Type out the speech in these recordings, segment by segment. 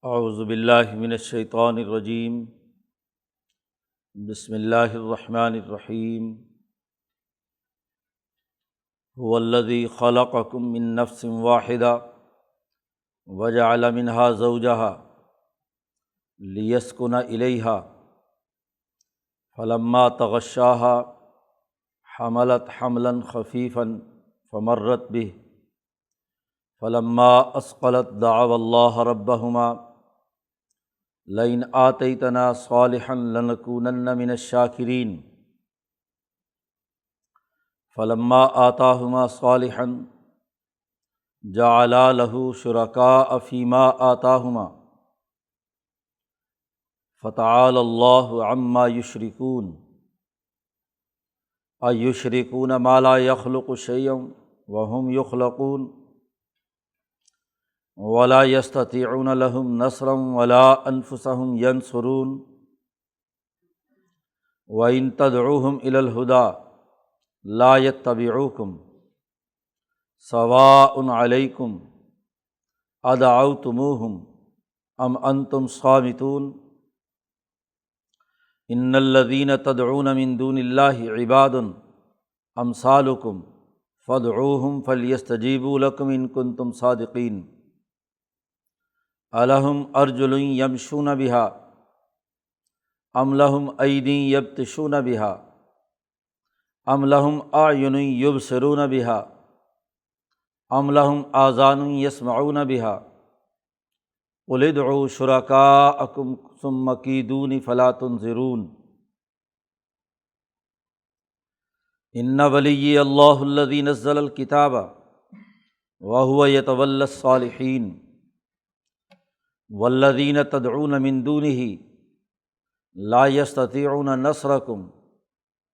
اعوذ باللہ من الشیطان الرجیم، بسم اللہ الرحمن الرحیم۔ هو الذی خلقکم من نفس واحدہ وجعل منها زوجها لیسکن الیہا فلما تغشاها حملت حملا خفیفا فمرت به فلما اثقلت دعوا اللہ ربہما لئن آتیتنا صالحا لنکونن من الشاکرین فلما آتاہما صالحا جعلا لہ شرکاء فیما آتاہما فتعالی اللہ عما یشرکون ایشرکون ما لا یخلق شیئا وہم یخلقون ولا یستطیعون لهم نصرا ولا انفسهم ینصرون وإن تدعوهم إلی الہدی لا یتبعوکم سواء علیکم ادعوتموہم ام انتم صامتون ان الذین تدعون من دون اللہ عباد امثالکم فادعوہم فلیستجیبوا لکم ان کنتم صادقین الہم ارجل یمشون بہا ام لہم ایدی یبطشون بہا ام لہم اعین یبصرون بہا ام لہم آذان یسمعون بہا قل ادعوا شرکاءکم ثم کیدون فلا تنظرون ان ولیی اللہ الذی نزل الکتاب وہو یتولی الصالحین والذین تدعون من دونہ لا یستطیعون نصرکم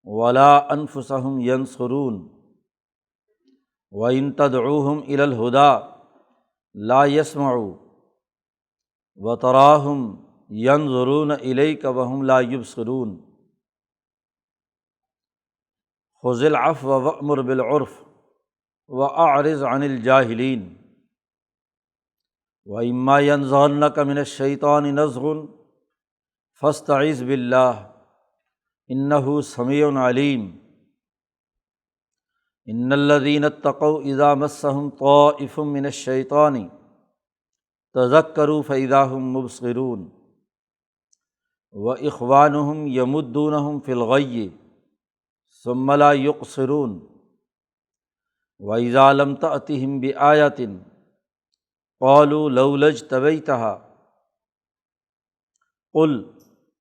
ولا انفسهم ینصرون وإن تدعوہم الی الہدی لا یسمعوا وتراہم ینظرون الیک وہم لا یبصرون خذ العفو وأمر بالعرف وأعرض عن الجاہلین وَإِمَّا يَنزَغَنَّكَ مِنَ الشَّيْطَانِ نَزْغٌ فَاسْتَعِذْ بِاللَّهِ إِنَّهُ سَمِيعٌ عَلِيمٌ إِنَّ الَّذِينَ اتَّقَوْا إِذَا مَسَّهُمْ طَائِفٌ مِّنَ الشَّيْطَانِ تَذَكَّرُوا فَإِذَا هُمْ مُبْصِرُونَ وَإِخْوَانُهُمْ يَمُدُّونَهُمْ فِي الْغَيِّ ثُمَّ لَا يُقْصِرُونَ وَإِذَا لَمْ تَأْتِهِمْ بِآيَةٍ قالوا لولا اجتبیتها قل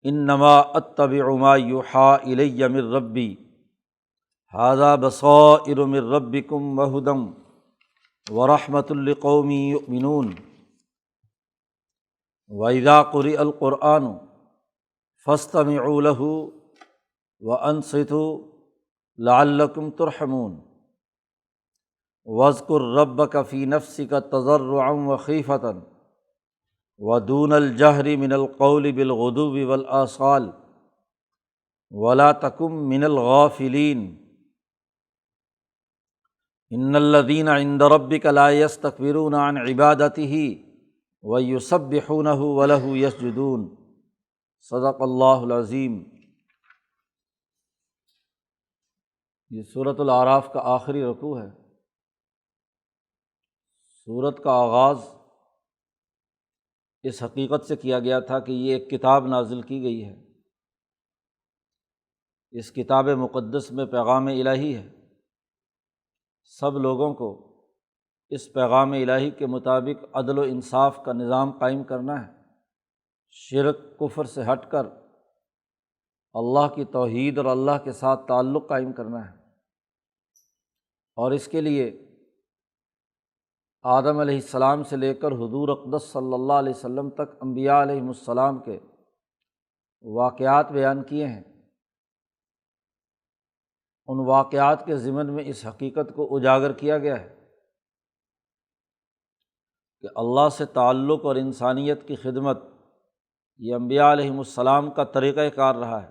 انما اتبع ما یوحی الی من ربی ھذا بصائر من ربکم وہدی ورحمۃ لقوم یؤمنون وإذا قرئ القرآن فاستمعوا له وانصتوا لعلکم ترحمون واذکر ربک فی نفسک تضرعا وخیفۃ ودون الجہر من القول بالغدو والآصال ولا تکن من الغافلین ان الذین عند ربک لا یستکبرون عن عبادتہ ویسبحونہ ولہ یسجدون۔ صدق اللہ العظیم۔ یہ سورۃ الاعراف کا آخری رکوع ہے۔ سورت کا آغاز اس حقیقت سے کیا گیا تھا کہ یہ ایک کتاب نازل کی گئی ہے، اس کتاب مقدس میں پیغام الہی ہے، سب لوگوں کو اس پیغام الہی کے مطابق عدل و انصاف کا نظام قائم کرنا ہے، شرک کفر سے ہٹ کر اللہ کی توحید اور اللہ کے ساتھ تعلق قائم کرنا ہے، اور اس کے لیے آدم علیہ السلام سے لے کر حضور اقدس صلی اللہ علیہ وسلم تک انبیاء علیہم السلام کے واقعات بیان کیے ہیں۔ ان واقعات کے ضمن میں اس حقیقت کو اجاگر کیا گیا ہے کہ اللہ سے تعلق اور انسانیت کی خدمت یہ انبیاء علیہم السلام کا طریقہ کار رہا ہے۔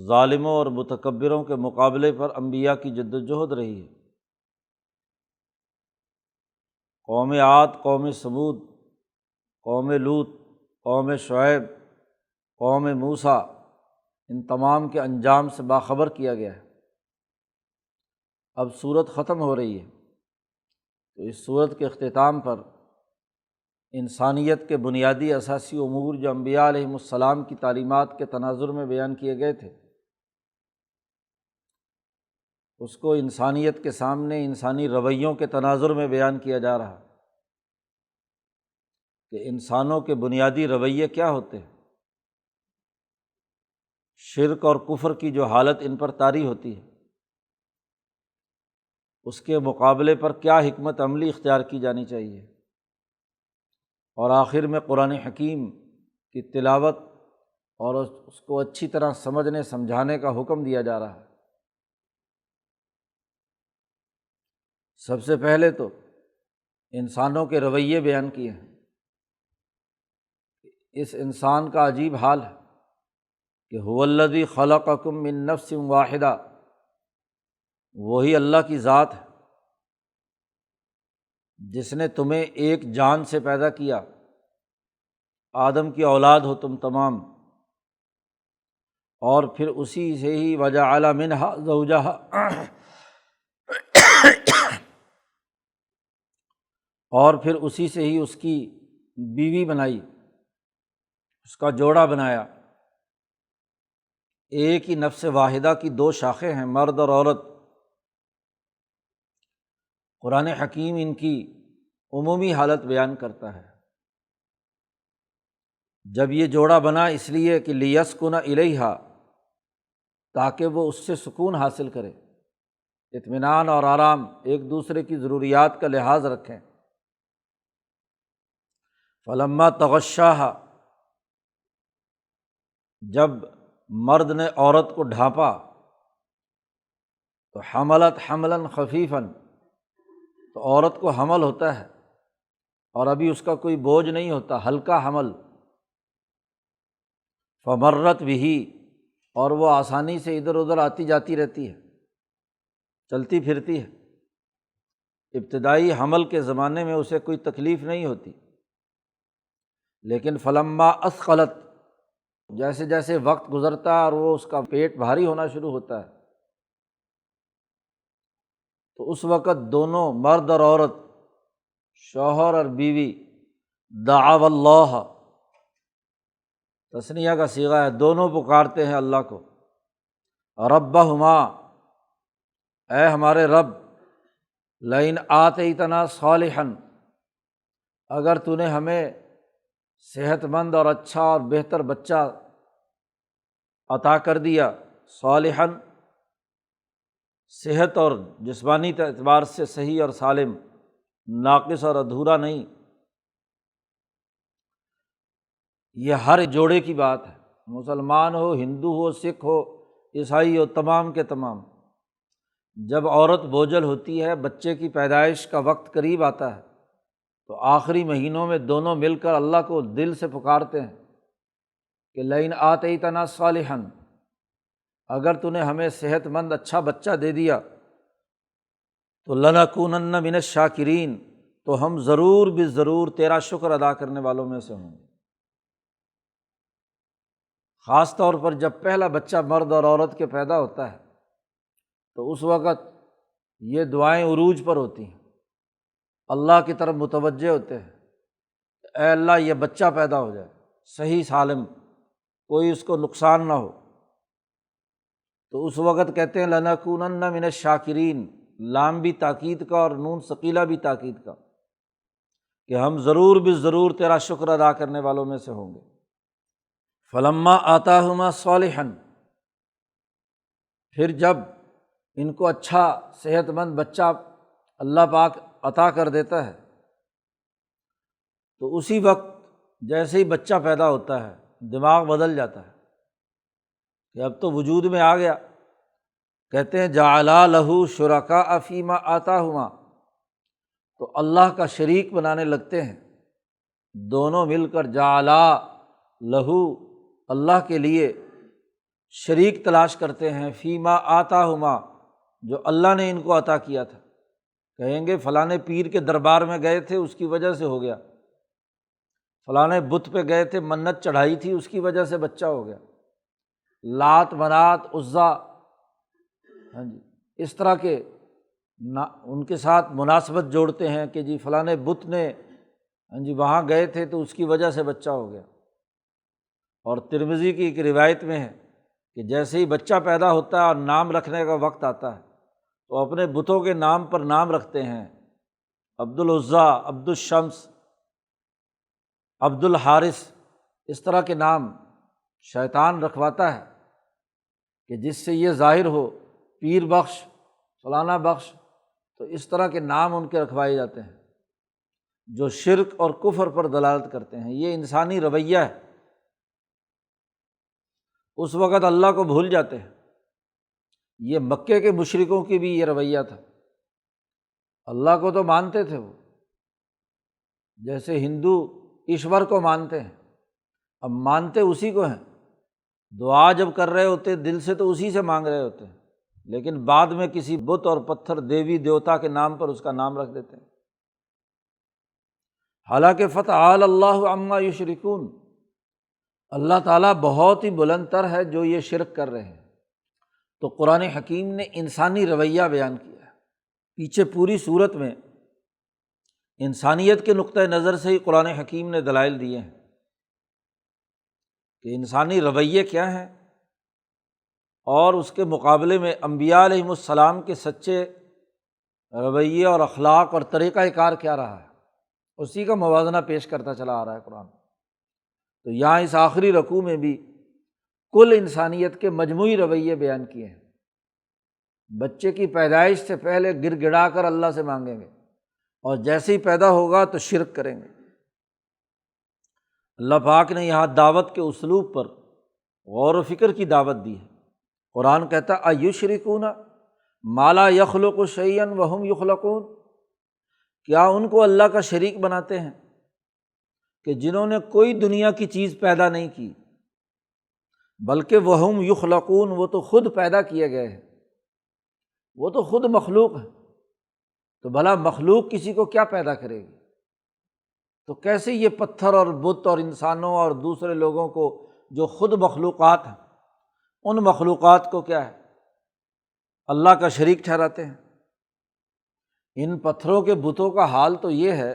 ظالموں اور متکبروں کے مقابلے پر انبیاء کی جد و جہد رہی ہے۔ قوم عاد، قوم ثمود قوم لوط، قوم شعیب، قوم موسیٰ، ان تمام کے انجام سے باخبر کیا گیا ہے۔ اب سورت ختم ہو رہی ہے، تو اس سورت کے اختتام پر انسانیت کے بنیادی اساسی امور جو انبیاء علیہم السلام کی تعلیمات کے تناظر میں بیان کیے گئے تھے، اس کو انسانیت کے سامنے انسانی رویوں کے تناظر میں بیان کیا جا رہا کہ انسانوں کے بنیادی رویے کیا ہوتے ہیں، شرک اور کفر کی جو حالت ان پر طاری ہوتی ہے، اس کے مقابلے پر کیا حکمت عملی اختیار کی جانی چاہیے، اور آخر میں قرآن حکیم کی تلاوت اور اس کو اچھی طرح سمجھنے سمجھانے کا حکم دیا جا رہا ہے۔ سب سے پہلے تو انسانوں کے رویے بیان کیے ہیں۔ اس انسان کا عجیب حال ہے کہ هو الذی خلقکم من نفس واحدہ، وہی اللہ کی ذات ہے جس نے تمہیں ایک جان سے پیدا کیا، آدم کی اولاد ہو تم تمام، اور پھر اسی سے ہی وجعل منہا زوجہا، اور پھر اسی سے ہی اس کی بیوی بنائی، اس کا جوڑا بنایا۔ ایک ہی نفس واحدہ کی دو شاخیں ہیں، مرد اور عورت۔ قرآن حکیم ان کی عمومی حالت بیان کرتا ہے۔ جب یہ جوڑا بنا اس لیے کہ لیسکن الیہا، تاکہ وہ اس سے سکون حاصل کرے، اطمینان اور آرام، ایک دوسرے کی ضروریات کا لحاظ رکھیں۔ فلما تغشاہا، جب مرد نے عورت کو ڈھانپا تو حملت حملا خفیفا، تو عورت کو حمل ہوتا ہے اور ابھی اس کا کوئی بوجھ نہیں ہوتا، ہلکا حمل۔ فمرت بہ، اور وہ آسانی سے ادھر ادھر آتی جاتی رہتی ہے، چلتی پھرتی ہے۔ ابتدائی حمل کے زمانے میں اسے کوئی تکلیف نہیں ہوتی، لیکن فلما اثقلت، جیسے جیسے وقت گزرتا ہے اور وہ اس کا پیٹ بھاری ہونا شروع ہوتا ہے، تو اس وقت دونوں مرد اور عورت، شوہر اور بیوی، دعوا اللہ، تثنیہ کا صیغہ ہے، دونوں پکارتے ہیں اللہ کو، ربہما، اے ہمارے رب، لئن آتیتنا صالحا، اگر تو نے ہمیں صحت مند اور اچھا اور بہتر بچہ عطا کر دیا، صالحا، صحت اور جسمانی اعتبار سے صحیح اور سالم، ناقص اور ادھورا نہیں۔ یہ ہر جوڑے کی بات ہے، مسلمان ہو، ہندو ہو، سکھ ہو، عیسائی ہو، تمام کے تمام۔ جب عورت بوجھل ہوتی ہے، بچے کی پیدائش کا وقت قریب آتا ہے، تو آخری مہینوں میں دونوں مل کر اللہ کو دل سے پکارتے ہیں کہ لئن آتیتنا صالحا، اگر تو نے ہمیں صحت مند اچھا بچہ دے دیا تو لنکونن من الشاکرین، تو ہم ضرور بالضرور تیرا شکر ادا کرنے والوں میں سے ہوں گے۔ خاص طور پر جب پہلا بچہ مرد اور عورت کے پیدا ہوتا ہے تو اس وقت یہ دعائیں عروج پر ہوتی ہیں، اللہ کی طرف متوجہ ہوتے ہیں، اے اللہ یہ بچہ پیدا ہو جائے صحیح سالم، کوئی اس کو نقصان نہ ہو۔ تو اس وقت کہتے ہیں لنکونن من الشاکرین، لام بھی تاکید کا اور نون ثقیلہ بھی تاکید کا، کہ ہم ضرور بالضرور تیرا شکر ادا کرنے والوں میں سے ہوں گے۔ فلما آتاہما صالحا، پھر جب ان کو اچھا صحت مند بچہ اللہ پاک عطا کر دیتا ہے، تو اسی وقت جیسے ہی بچہ پیدا ہوتا ہے دماغ بدل جاتا ہے کہ اب تو وجود میں آ گیا۔ کہتے ہیں جعلا لہ شرکاء فیما آتاہما، تو اللہ کا شریک بنانے لگتے ہیں، دونوں مل کر جعلا لہ، اللہ کے لیے شریک تلاش کرتے ہیں، فیما آتاہما، جو اللہ نے ان کو عطا کیا تھا۔ کہیں گے فلاں پیر کے دربار میں گئے تھے، اس کی وجہ سے ہو گیا، فلاں بت پہ گئے تھے، منت چڑھائی تھی، اس کی وجہ سے بچہ ہو گیا۔ لات، منات، عزیٰ، ہاں جی، اس طرح کے ان کے ساتھ مناسبت جوڑتے ہیں کہ جی فلاں بت نے، ہاں جی، وہاں گئے تھے تو اس کی وجہ سے بچہ ہو گیا۔ اور ترمذی کی ایک روایت میں ہے کہ جیسے ہی بچہ پیدا ہوتا ہے اور نام رکھنے کا وقت آتا ہے تو اپنے بتوں کے نام پر نام رکھتے ہیں، عبد العزیٰ، عبد الشمس، عبد الحارث، اس طرح کے نام شیطان رکھواتا ہے کہ جس سے یہ ظاہر ہو پیر بخش، فلانا بخش، تو اس طرح کے نام ان کے رکھوائے جاتے ہیں جو شرک اور کفر پر دلالت کرتے ہیں۔ یہ انسانی رویہ ہے، اس وقت اللہ کو بھول جاتے ہیں۔ یہ مکے کے مشرکوں کی بھی یہ رویہ تھا، اللہ کو تو مانتے تھے وہ، جیسے ہندو ایشور کو مانتے ہیں، اب مانتے اسی کو ہیں، دعا جب کر رہے ہوتے دل سے تو اسی سے مانگ رہے ہوتے ہیں، لیکن بعد میں کسی بت اور پتھر، دیوی دیوتا کے نام پر اس کا نام رکھ دیتے ہیں۔ حالانکہ فتعالی اللہ عما یشرکون، اللہ تعالیٰ بہت ہی بلند تر ہے جو یہ شرک کر رہے ہیں۔ تو قرآن حکیم نے انسانی رویہ بیان کیا ہے، پیچھے پوری صورت میں انسانیت کے نقطۂ نظر سے ہی قرآن حکیم نے دلائل دیے ہیں کہ انسانی رویے کیا ہیں، اور اس کے مقابلے میں انبیاء علیہم السلام کے سچے رویے اور اخلاق اور طریقہ کار کیا رہا ہے، اسی کا موازنہ پیش کرتا چلا آ رہا ہے قرآن۔ تو یہاں اس آخری رکوع میں بھی کل انسانیت کے مجموعی رویے بیان کیے ہیں۔ بچے کی پیدائش سے پہلے گر گڑا کر اللہ سے مانگیں گے، اور جیسے ہی پیدا ہوگا تو شرک کریں گے۔ اللہ پاک نے یہاں دعوت کے اسلوب پر غور و فکر کی دعوت دی ہے۔ قرآن کہتا ہے ایشرکون ما لا یخلق شیئا وہم یخلقون، کیا ان کو اللہ کا شریک بناتے ہیں کہ جنہوں نے کوئی دنیا کی چیز پیدا نہیں کی، بلکہ وہم یخلقون، وہ تو خود پیدا کیے گئے ہیں، وہ تو خود مخلوق ہے، تو بھلا مخلوق کسی کو کیا پیدا کرے گی؟ تو کیسے یہ پتھر اور بت اور انسانوں اور دوسرے لوگوں کو جو خود مخلوقات ہیں، ان مخلوقات کو کیا ہے اللہ کا شریک ٹھہراتے ہیں۔ ان پتھروں کے بتوں کا حال تو یہ ہے،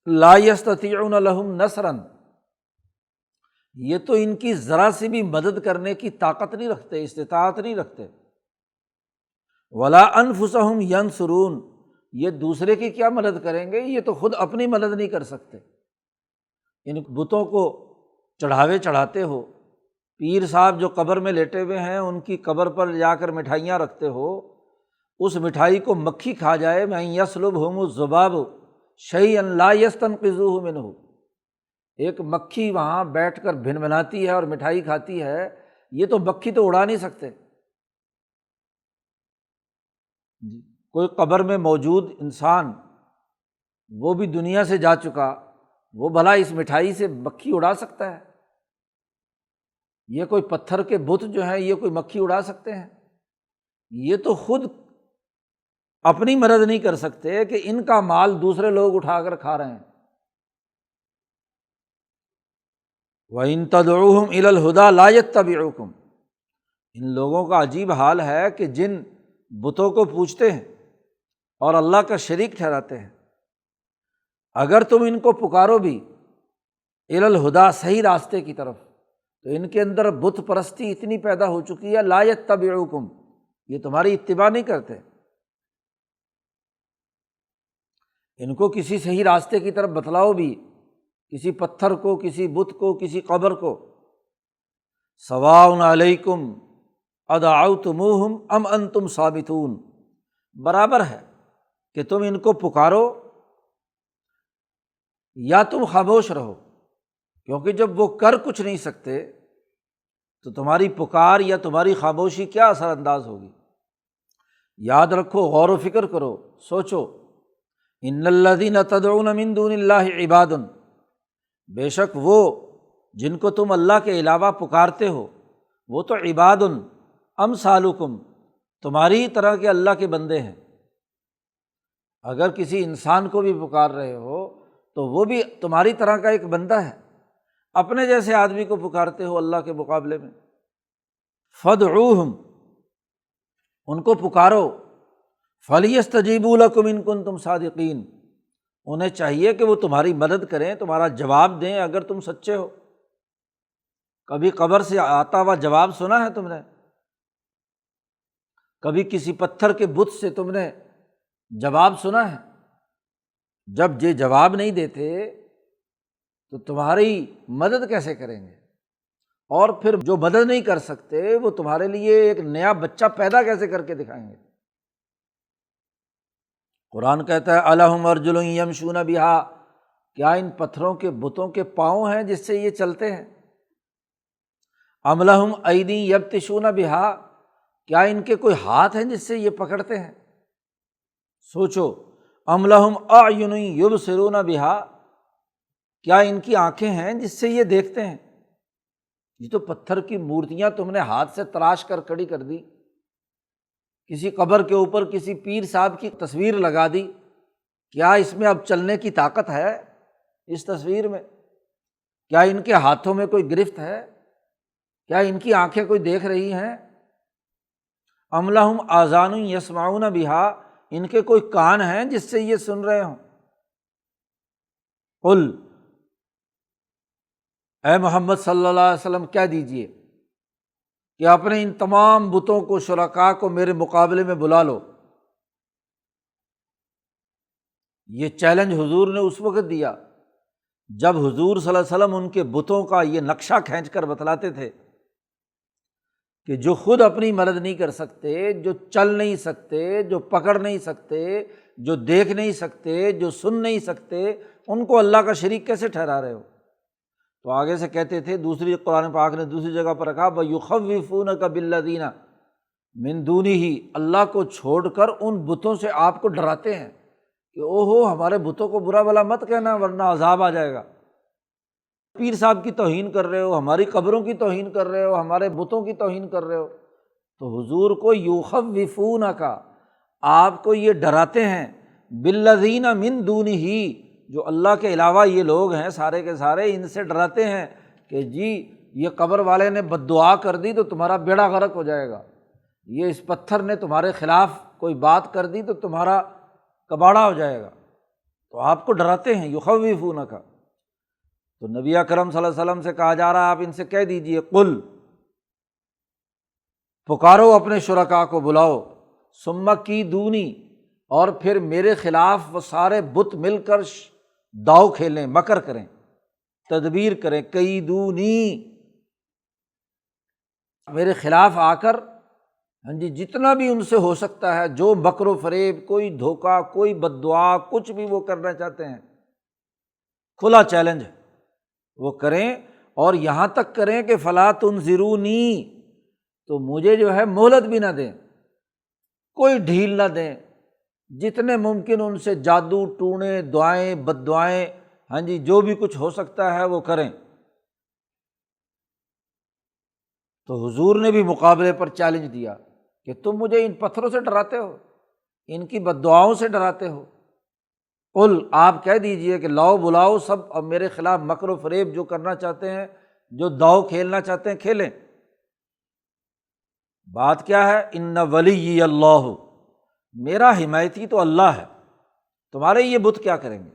لا یستطیعون لہم نصرا، یہ تو ان کی ذرا سی بھی مدد کرنے کی طاقت نہیں رکھتے، استطاعت نہیں رکھتے۔ ولا انفسہم ینصرون، یہ دوسرے کی کیا مدد کریں گے، یہ تو خود اپنی مدد نہیں کر سکتے۔ ان بتوں کو چڑھاوے چڑھاتے ہو، پیر صاحب جو قبر میں لیٹے ہوئے ہیں ان کی قبر پر جا کر مٹھائیاں رکھتے ہو، اس مٹھائی کو مکھی کھا جائے، من یسلبہم الذباب شیئا لا یستنقذوہ منہ، ایک مکھی وہاں بیٹھ کر بھنبھناتی ہے اور مٹھائی کھاتی ہے، یہ تو مکھی تو اڑا نہیں سکتے۔ کوئی قبر میں موجود انسان، وہ بھی دنیا سے جا چکا، وہ بھلا اس مٹھائی سے مکھی اڑا سکتا ہے؟ یہ کوئی پتھر کے بت جو ہیں یہ کوئی مکھی اڑا سکتے ہیں؟ یہ تو خود اپنی مدد نہیں کر سکتے کہ ان کا مال دوسرے لوگ اٹھا کر کھا رہے ہیں۔ وَإِن تَدْعُوهُمْ إِلَى الْهُدَىٰ لَا يَتَّبِعُوكُمْ، ان لوگوں کا عجیب حال ہے کہ جن بتوں کو پوجتے ہیں اور اللہ کا شریک ٹھہراتے ہیں، اگر تم ان کو پکارو بھی الی الہدیٰ، صحیح راستے کی طرف، تو ان کے اندر بت پرستی اتنی پیدا ہو چکی ہے، لا یتبعوکم، یہ تمہاری اتباع نہیں کرتے۔ ان کو کسی صحیح راستے کی طرف بتلاؤ بھی، کسی پتھر کو، کسی بت کو، کسی قبر کو، سواء علیکم ادعوتموہم ام انتم صامتون، برابر ہے کہ تم ان کو پکارو یا تم خاموش رہو، کیونکہ جب وہ کر کچھ نہیں سکتے تو تمہاری پکار یا تمہاری خاموشی کیا اثر انداز ہوگی۔ یاد رکھو، غور و فکر کرو، سوچو، ان الذین تدعون من دون اللہ عباد، بے شک وہ جن کو تم اللہ کے علاوہ پکارتے ہو وہ تو عباد امثالکم، تمہاری طرح کے اللہ کے بندے ہیں۔ اگر کسی انسان کو بھی پکار رہے ہو تو وہ بھی تمہاری طرح کا ایک بندہ ہے، اپنے جیسے آدمی کو پکارتے ہو اللہ کے مقابلے میں۔ فادعوہم، ان کو پکارو، فلیستجیبوا لکم ان کنتم صادقین، انہیں چاہیے کہ وہ تمہاری مدد کریں، تمہارا جواب دیں اگر تم سچے ہو۔ کبھی قبر سے آتا ہوا جواب سنا ہے تم نے؟ کبھی کسی پتھر کے بت سے تم نے جواب سنا ہے؟ جب یہ جواب نہیں دیتے تو تمہاری مدد کیسے کریں گے؟ اور پھر جو مدد نہیں کر سکتے وہ تمہارے لیے ایک نیا بچہ پیدا کیسے کر کے دکھائیں گے؟ قرآن کہتا ہے الہم ارجل یمشون بہا، کیا ان پتھروں کے بتوں کے پاؤں ہیں جس سے یہ چلتے ہیں؟ ام لہم ایدی یبطشون بہا، کیا ان کے کوئی ہاتھ ہیں جس سے یہ پکڑتے ہیں؟ سوچو، ام لہم اعین یبصرون بہا، کیا ان کی آنکھیں ہیں جس سے یہ دیکھتے ہیں؟ یہ تو پتھر کی مورتیاں تم نے ہاتھ سے تراش کر کھڑی کر دی، کسی قبر کے اوپر کسی پیر صاحب کی تصویر لگا دی، کیا اس میں اب چلنے کی طاقت ہے اس تصویر میں؟ کیا ان کے ہاتھوں میں کوئی گرفت ہے؟ کیا ان کی آنکھیں کوئی دیکھ رہی ہیں؟ ام لہم آذان یسمعون بہا، ان کے کوئی کان ہیں جس سے یہ سن رہے ہوں؟ قل، اے محمد صلی اللہ علیہ وسلم کہہ دیجئے کہ اپنے ان تمام بتوں کو، شرکاء کو میرے مقابلے میں بلا لو۔ یہ چیلنج حضور نے اس وقت دیا جب حضور صلی اللہ علیہ وسلم ان کے بتوں کا یہ نقشہ کھینچ کر بتلاتے تھے کہ جو خود اپنی مدد نہیں کر سکتے، جو چل نہیں سکتے، جو پکڑ نہیں سکتے، جو دیکھ نہیں سکتے، جو سن نہیں سکتے، ان کو اللہ کا شریک کیسے ٹھہرا رہے ہو؟ تو آگے سے کہتے تھے، دوسری قرآن پاک نے دوسری جگہ پر رکھا وَيُخَوِّفُونَكَ بِالَّذِينَ مِن دُونِهِ، اللہ کو چھوڑ کر ان بتوں سے آپ کو ڈراتے ہیں کہ اوہو ہمارے بتوں کو برا بھلا مت کہنا ورنہ عذاب آ جائے گا۔ پیر صاحب کی توہین کر رہے ہو، ہماری قبروں کی توہین کر رہے ہو، ہمارے بتوں کی توہین کر رہے ہو۔ تو حضور کو یخوفونک، آپ کو یہ ڈراتے ہیں، بالذین من دونہ، جو اللہ کے علاوہ یہ لوگ ہیں سارے کے سارے، ان سے ڈراتے ہیں کہ جی یہ قبر والے نے بد دعا کر دی تو تمہارا بیڑا غرق ہو جائے گا، یہ اس پتھر نے تمہارے خلاف کوئی بات کر دی تو تمہارا کباڑا ہو جائے گا۔ تو آپ کو ڈراتے ہیں، یخوفونک۔ تو نبی اکرم صلی اللہ علیہ وسلم سے کہا جا رہا ہے آپ ان سے کہہ دیجئے، قل، پکارو اپنے شرکاء کو، بلاؤ، ثم کیدونی، اور پھر میرے خلاف وہ سارے بت مل کر داؤ کھیلیں، مکر کریں، تدبیر کریں، کیدونی، میرے خلاف آ کر جتنا بھی ان سے ہو سکتا ہے، جو مکر و فریب، کوئی دھوکہ، کوئی بد دعا، کچھ بھی وہ کرنا چاہتے ہیں، کھلا چیلنج ہے، وہ کریں، اور یہاں تک کریں کہ فلا تنظرونی، تو مجھے جو ہے مہلت بھی نہ دیں، کوئی ڈھیل نہ دیں، جتنے ممکن ان سے جادو ٹونے، دعائیں، بد دعائیں، جو بھی کچھ ہو سکتا ہے وہ کریں۔ تو حضور نے بھی مقابلے پر چیلنج دیا کہ تم مجھے ان پتھروں سے ڈراتے ہو، ان کی بد دعاؤں سے ڈراتے ہو۔ قل، آپ کہہ دیجئے کہ لاؤ، بلاؤ سب، اب میرے خلاف مکر و فریب جو کرنا چاہتے ہیں، جو داؤ کھیلنا چاہتے ہیں، کھیلیں۔ بات کیا ہے؟ ان ولی اللہ، میرا حمایتی تو اللہ ہے، تمہارے یہ بت کیا کریں گے؟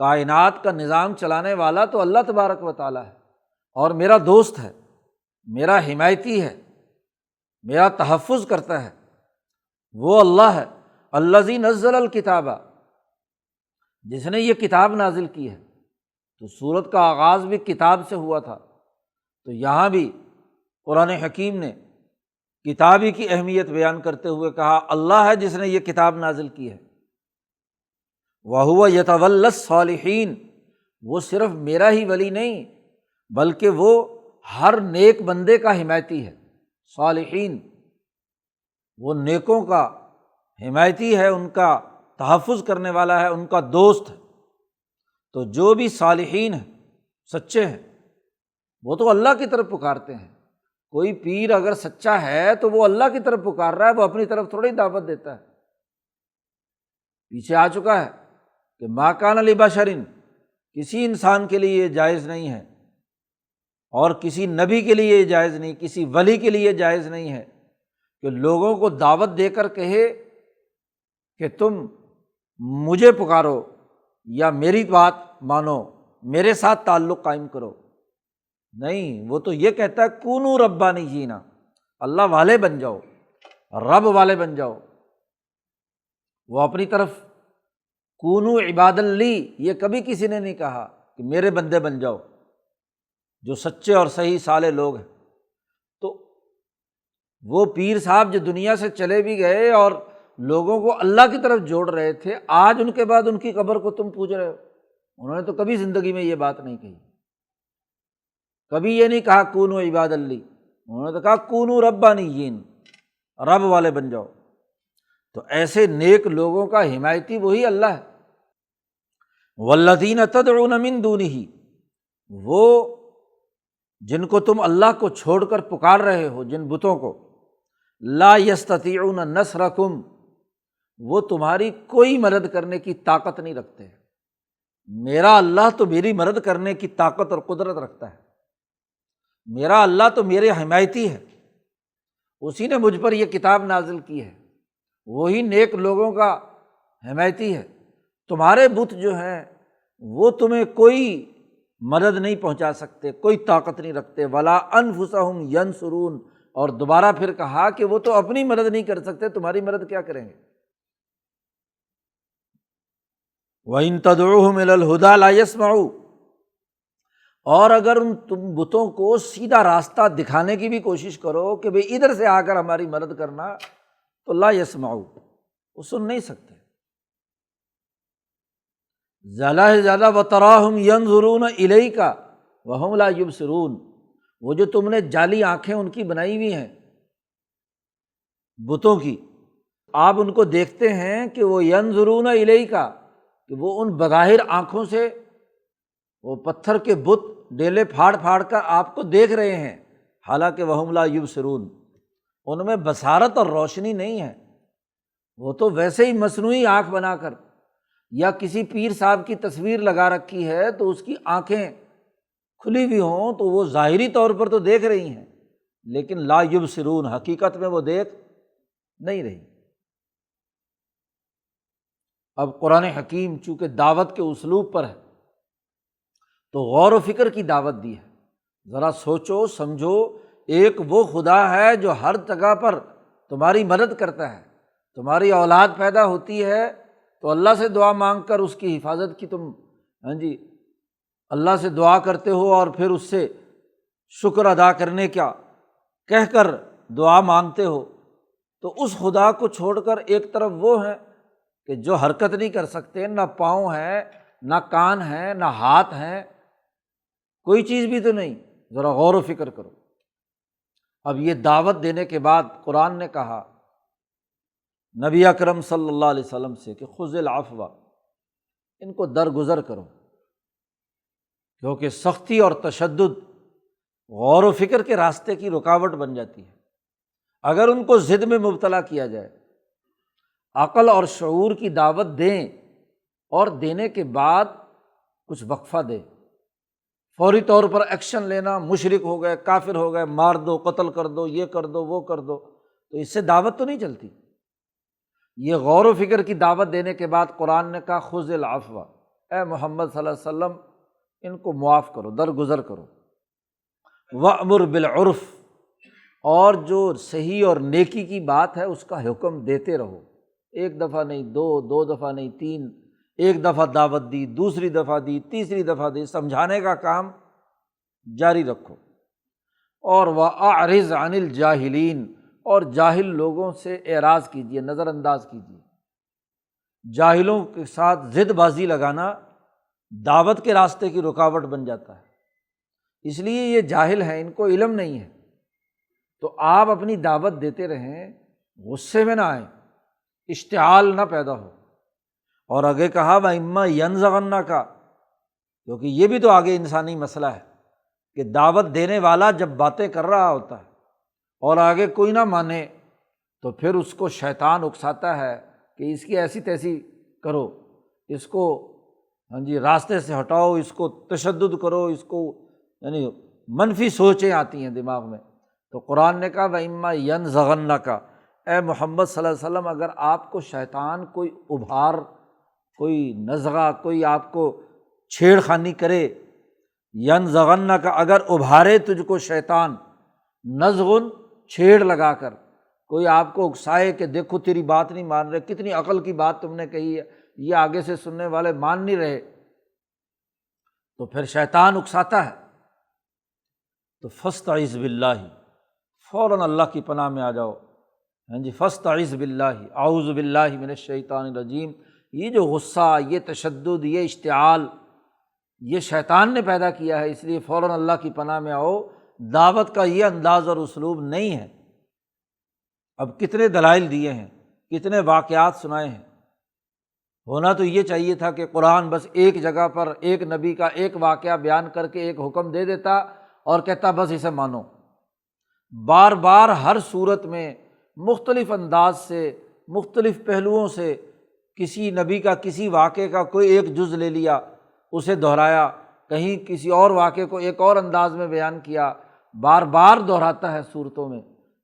کائنات کا نظام چلانے والا تو اللہ تبارک و تعالیٰ ہے، اور میرا دوست ہے، میرا حمایتی ہے، میرا تحفظ کرتا ہے، وہ اللہ ہے، الذی نزل الکتاب، جس نے یہ کتاب نازل کی ہے۔ تو سورت کا آغاز بھی کتاب سے ہوا تھا، تو یہاں بھی قرآن حکیم نے کتابی کی اہمیت بیان کرتے ہوئے کہا اللہ ہے جس نے یہ کتاب نازل کی ہے۔ وَهُوَ يَتَوَلَّى الصَّالِحِينَ، وہ صرف میرا ہی ولی نہیں بلکہ وہ ہر نیک بندے کا حمایتی ہے۔ صالحین، وہ نیکوں کا حمایتی ہے، ان کا تحفظ کرنے والا ہے، ان کا دوست ہے۔ تو جو بھی صالحین ہیں، سچے ہیں، وہ تو اللہ کی طرف پکارتے ہیں۔ کوئی پیر اگر سچا ہے تو وہ اللہ کی طرف پکار رہا ہے، وہ اپنی طرف تھوڑی دعوت دیتا ہے۔ پیچھے آ چکا ہے کہ ما کان لبشر کسی انسان کے لیے یہ جائز نہیں ہے، اور کسی نبی کے لیے یہ جائز نہیں، کسی ولی کے لیے جائز نہیں ہے کہ لوگوں کو دعوت دے کر کہے کہ تم مجھے پکارو یا میری بات مانو، میرے ساتھ تعلق قائم کرو۔ نہیں، وہ تو یہ کہتا ہے کونو ربانیین، اللہ والے بن جاؤ، رب والے بن جاؤ۔ وہ اپنی طرف کونو عباد لی یہ کبھی کسی نے نہیں کہا کہ میرے بندے بن جاؤ، جو سچے اور صحیح صالح لوگ ہیں۔ تو وہ پیر صاحب جو دنیا سے چلے بھی گئے اور لوگوں کو اللہ کی طرف جوڑ رہے تھے، آج ان کے بعد ان کی قبر کو تم پوج رہے ہو۔ انہوں نے تو کبھی زندگی میں یہ بات نہیں کہی، کبھی یہ نہیں کہا کونو عباد لی، انہوں نے تو کہا کونو ربانیین، رب والے بن جاؤ۔ تو ایسے نیک لوگوں کا حمایتی وہی اللہ ہے۔ والذین تدعون من دونہ، وہ جن کو تم اللہ کو چھوڑ کر پکار رہے ہو، جن بتوں کو، لا یستطیعون نصرکم، وہ تمہاری کوئی مدد کرنے کی طاقت نہیں رکھتے۔ میرا اللہ تو میری مدد کرنے کی طاقت اور قدرت رکھتا ہے، میرا اللہ تو میرے حمایتی ہے، اسی نے مجھ پر یہ کتاب نازل کی ہے، وہی نیک لوگوں کا حمایتی ہے۔ تمہارے بت جو ہیں وہ تمہیں کوئی مدد نہیں پہنچا سکتے، کوئی طاقت نہیں رکھتے۔ ولا انفسہم ینصرون، اور دوبارہ پھر کہا کہ وہ تو اپنی مدد نہیں کر سکتے، تمہاری مدد کیا کریں گے۔ وَإِن تَدْعُوهُمْ إِلَى الْهُدَىٰ لَا يَسْمَعُوا، اور اگر تم بتوں کو سیدھا راستہ دکھانے کی بھی کوشش کرو کہ بھئی ادھر سے آ کر ہماری مدد کرنا، تو لا یسمعوا، وہ سن نہیں سکتے۔ زیادہ سے زیادہ وَتَرَاهُمْ يَنْظُرُونَ إِلَيْكَ وَهُمْ لَا يُبْصِرُونَ، وہ جو تم نے جعلی آنکھیں ان کی بنائی ہوئی ہیں بتوں کی، آپ ان کو دیکھتے ہیں کہ وہ ينظرون إليك، کہ وہ ان بظاہر آنکھوں سے وہ پتھر کے بت ڈیلے پھاڑ پھاڑ کر آپ کو دیکھ رہے ہیں، حالانکہ وَهُمْ لَا يُبْصِرُونَ، ان میں بصارت اور روشنی نہیں ہے۔ وہ تو ویسے ہی مصنوعی آنکھ بنا کر، یا کسی پیر صاحب کی تصویر لگا رکھی ہے تو اس کی آنکھیں کھلی ہوئی ہوں تو وہ ظاہری طور پر تو دیکھ رہی ہیں، لیکن لا یبصرون، حقیقت میں وہ دیکھ نہیں رہی۔ اب قرآن حکیم چونکہ دعوت کے اسلوب پر ہے تو غور و فکر کی دعوت دی ہے۔ ذرا سوچو سمجھو، ایک وہ خدا ہے جو ہر جگہ پر تمہاری مدد کرتا ہے۔ تمہاری اولاد پیدا ہوتی ہے تو اللہ سے دعا مانگ کر اس کی حفاظت کی تم اللہ سے دعا کرتے ہو، اور پھر اس سے شکر ادا کرنے کا کہہ کر دعا مانگتے ہو۔ تو اس خدا کو چھوڑ کر ایک طرف وہ ہیں کہ جو حرکت نہیں کر سکتے، نہ پاؤں ہیں، نہ کان ہیں، نہ ہاتھ ہیں، کوئی چیز بھی تو نہیں۔ ذرا غور و فکر کرو۔ اب یہ دعوت دینے کے بعد قرآن نے کہا نبی اکرم صلی اللہ علیہ وسلم سے کہ خذ العفو، ان کو درگزر کرو، کیونکہ سختی اور تشدد غور و فکر کے راستے کی رکاوٹ بن جاتی ہے۔ اگر ان کو ضد میں مبتلا کیا جائے، عقل اور شعور کی دعوت دیں اور دینے کے بعد کچھ وقفہ دے، فوری طور پر ایکشن لینا، مشرک ہو گئے، کافر ہو گئے، مار دو، قتل کر دو، یہ کر دو، وہ کر دو، تو اس سے دعوت تو نہیں چلتی۔ یہ غور و فکر کی دعوت دینے کے بعد قرآن نے کہا خذ العفو، اے محمد صلی اللہ علیہ وسلم ان کو معاف کرو، درگزر کرو۔ وَأْمُرْ بِالْعُرْفِ، اور جو صحیح اور نیکی کی بات ہے اس کا حکم دیتے رہو، ایک دفعہ نہیں، دو دفعہ نہیں، تین، ایک دفعہ دعوت دی، دوسری دفعہ دی، تیسری دفعہ دی، سمجھانے کا کام جاری رکھو۔ اور وَأَعْرِضْ عَنِ الْجَاهِلِينَ، اور جاہل لوگوں سے اعراض کیجیے، نظر انداز کیجیے۔ جاہلوں کے ساتھ ضد بازی لگانا دعوت کے راستے کی رکاوٹ بن جاتا ہے، اس لیے یہ جاہل ہیں، ان کو علم نہیں ہے، تو آپ اپنی دعوت دیتے رہیں، غصے میں نہ آئیں، اشتعال نہ پیدا ہو۔ اور آگے کہا وَإِمَّا يَنزَغَنَّكَ، کیونکہ یہ بھی تو آگے انسانی مسئلہ ہے کہ دعوت دینے والا جب باتیں کر رہا ہوتا ہے اور آگے کوئی نہ مانے تو پھر اس کو شیطان اکساتا ہے کہ اس کی ایسی تیسی کرو، اس کو ہاں جی راستے سے ہٹاؤ، اس کو تشدد کرو، اس کو یعنی منفی سوچیں آتی ہیں دماغ میں۔ تو قرآن نے کہا وَإِمَّا يَنزَغَنَّكَ، اے محمد صلی اللہ علیہ وسلم اگر آپ کو شیطان کوئی ابھار، کوئی نزغہ، کوئی آپ کو چھیڑ خانی کرے، يَنزَغَنَّكَ اگر ابھارے تجھ کو شیطان، نزغن چھیڑ لگا کر، کوئی آپ کو اکسائے کہ دیکھو تیری بات نہیں مان رہے، کتنی عقل کی بات تم نے کہی ہے، یہ آگے سے سننے والے مان نہیں رہے، تو پھر شیطان اکساتا ہے، تو فاستعذ باللہ، فوراً اللہ کی پناہ میں آ جاؤ۔ ہاں جی فاستعذ باللہ، اعوذ باللہ من الشیطان الرجیم۔ یہ جو غصہ، یہ تشدد، یہ اشتعال، یہ شیطان نے پیدا کیا ہے، اس لیے فوراً اللہ کی پناہ میں آؤ۔ دعوت کا یہ انداز اور اسلوب نہیں ہے۔ اب کتنے دلائل دیے ہیں، کتنے واقعات سنائے ہیں۔ ہونا تو یہ چاہیے تھا کہ قرآن بس ایک جگہ پر ایک نبی کا ایک واقعہ بیان کر کے ایک حکم دے دیتا اور کہتا بس اسے مانو۔ بار بار ہر صورت میں مختلف انداز سے، مختلف پہلوؤں سے کسی نبی کا کسی واقعے کا کوئی ایک جز لے لیا، اسے دہرایا، کہیں کسی اور واقعے کو ایک اور انداز میں بیان کیا، بار بار دہراتا ہے صورتوں میں،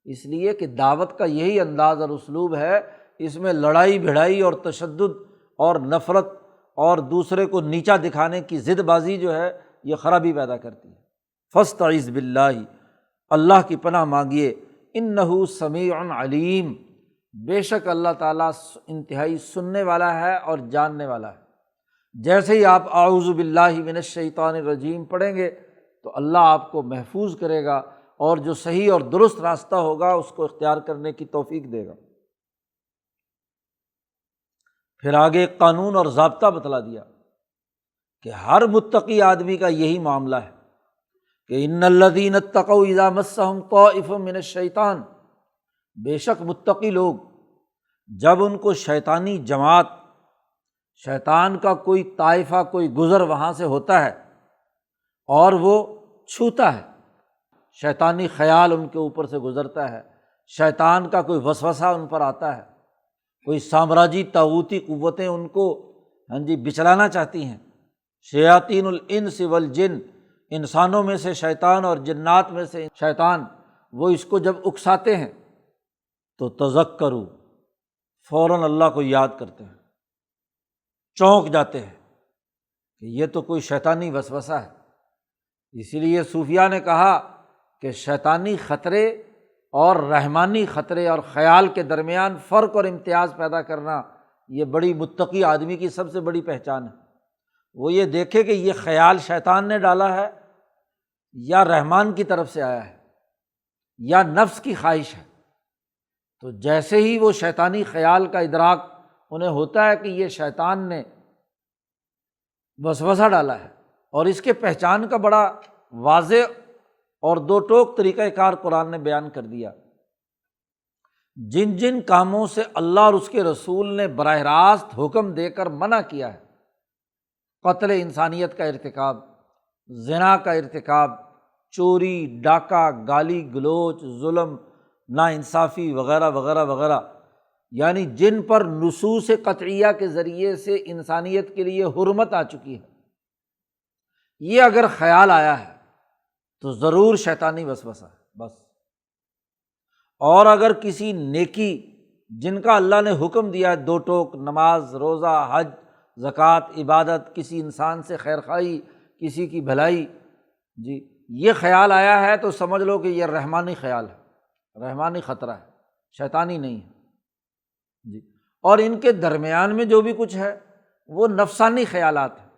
اس لیے کہ دعوت کا یہی انداز اور اسلوب ہے۔ اس میں لڑائی بھڑائی اور تشدد اور نفرت اور دوسرے کو نیچا دکھانے کی ضد بازی جو ہے یہ خرابی پیدا کرتی ہے۔ فاستعذ باللہ، اللہ کی پناہ مانگیے، انہ سمیع علیم، بے شک اللہ تعالیٰ انتہائی سننے والا ہے اور جاننے والا ہے۔ جیسے ہی آپ اعوذ باللہ من الشیطان الرجیم پڑھیں گے تو اللہ آپ کو محفوظ کرے گا اور جو صحیح اور درست راستہ ہوگا اس کو اختیار کرنے کی توفیق دے گا۔ پھر آگے ایک قانون اور ضابطہ بتلا دیا کہ ہر متقی آدمی کا یہی معاملہ ہے کہ ان الذین اتقوا اذا مسهم طائف من الشیطان، بے شک متقی لوگ جب ان کو شیطانی جماعت، شیطان کا کوئی طائفہ، کوئی گزر وہاں سے ہوتا ہے اور وہ چھوتا ہے، شیطانی خیال ان کے اوپر سے گزرتا ہے، شیطان کا کوئی وسوسہ ان پر آتا ہے، کوئی سامراجی طاغوتی قوتیں ان کو بچلانا چاہتی ہیں، شیاطین الانس والجن، انسانوں میں سے شیطان اور جنات میں سے شیطان، وہ اس کو جب اکساتے ہیں تو تذکروا، فوراً اللہ کو یاد کرتے ہیں، چونک جاتے ہیں کہ یہ تو کوئی شیطانی وسوسہ ہے۔ اسی لیے صوفیاء نے کہا کہ شیطانی خطرے اور رحمانی خطرے اور خیال کے درمیان فرق اور امتیاز پیدا کرنا یہ بڑی متقی آدمی کی سب سے بڑی پہچان ہے۔ وہ یہ دیکھے کہ یہ خیال شیطان نے ڈالا ہے یا رحمان کی طرف سے آیا ہے یا نفس کی خواہش ہے۔ تو جیسے ہی وہ شیطانی خیال کا ادراک انہیں ہوتا ہے کہ یہ شیطان نے وسوسہ ڈالا ہے، اور اس کے پہچان کا بڑا واضح اور دو ٹوک طریقہ کار قرآن نے بیان کر دیا۔ جن جن کاموں سے اللہ اور اس کے رسول نے براہ راست حکم دے کر منع کیا ہے، قتل انسانیت کا ارتکاب، زنا کا ارتکاب، چوری، ڈاکہ، گالی گلوچ، ظلم، ناانصافی وغیرہ وغیرہ وغیرہ، یعنی جن پر نصوص قطعیہ کے ذریعے سے انسانیت کے لیے حرمت آ چکی ہے، یہ اگر خیال آیا ہے تو ضرور شیطانی وسوسہ ہے بس۔ اور اگر کسی نیکی جن کا اللہ نے حکم دیا ہے، دو ٹوک، نماز، روزہ، حج، زکوٰۃ، عبادت، کسی انسان سے خیر خواہی، کسی کی بھلائی، یہ خیال آیا ہے تو سمجھ لو کہ یہ رحمانی خیال ہے، رحمانی خطرہ ہے، شیطانی نہیں ہے اور ان کے درمیان میں جو بھی کچھ ہے وہ نفسانی خیالات ہیں،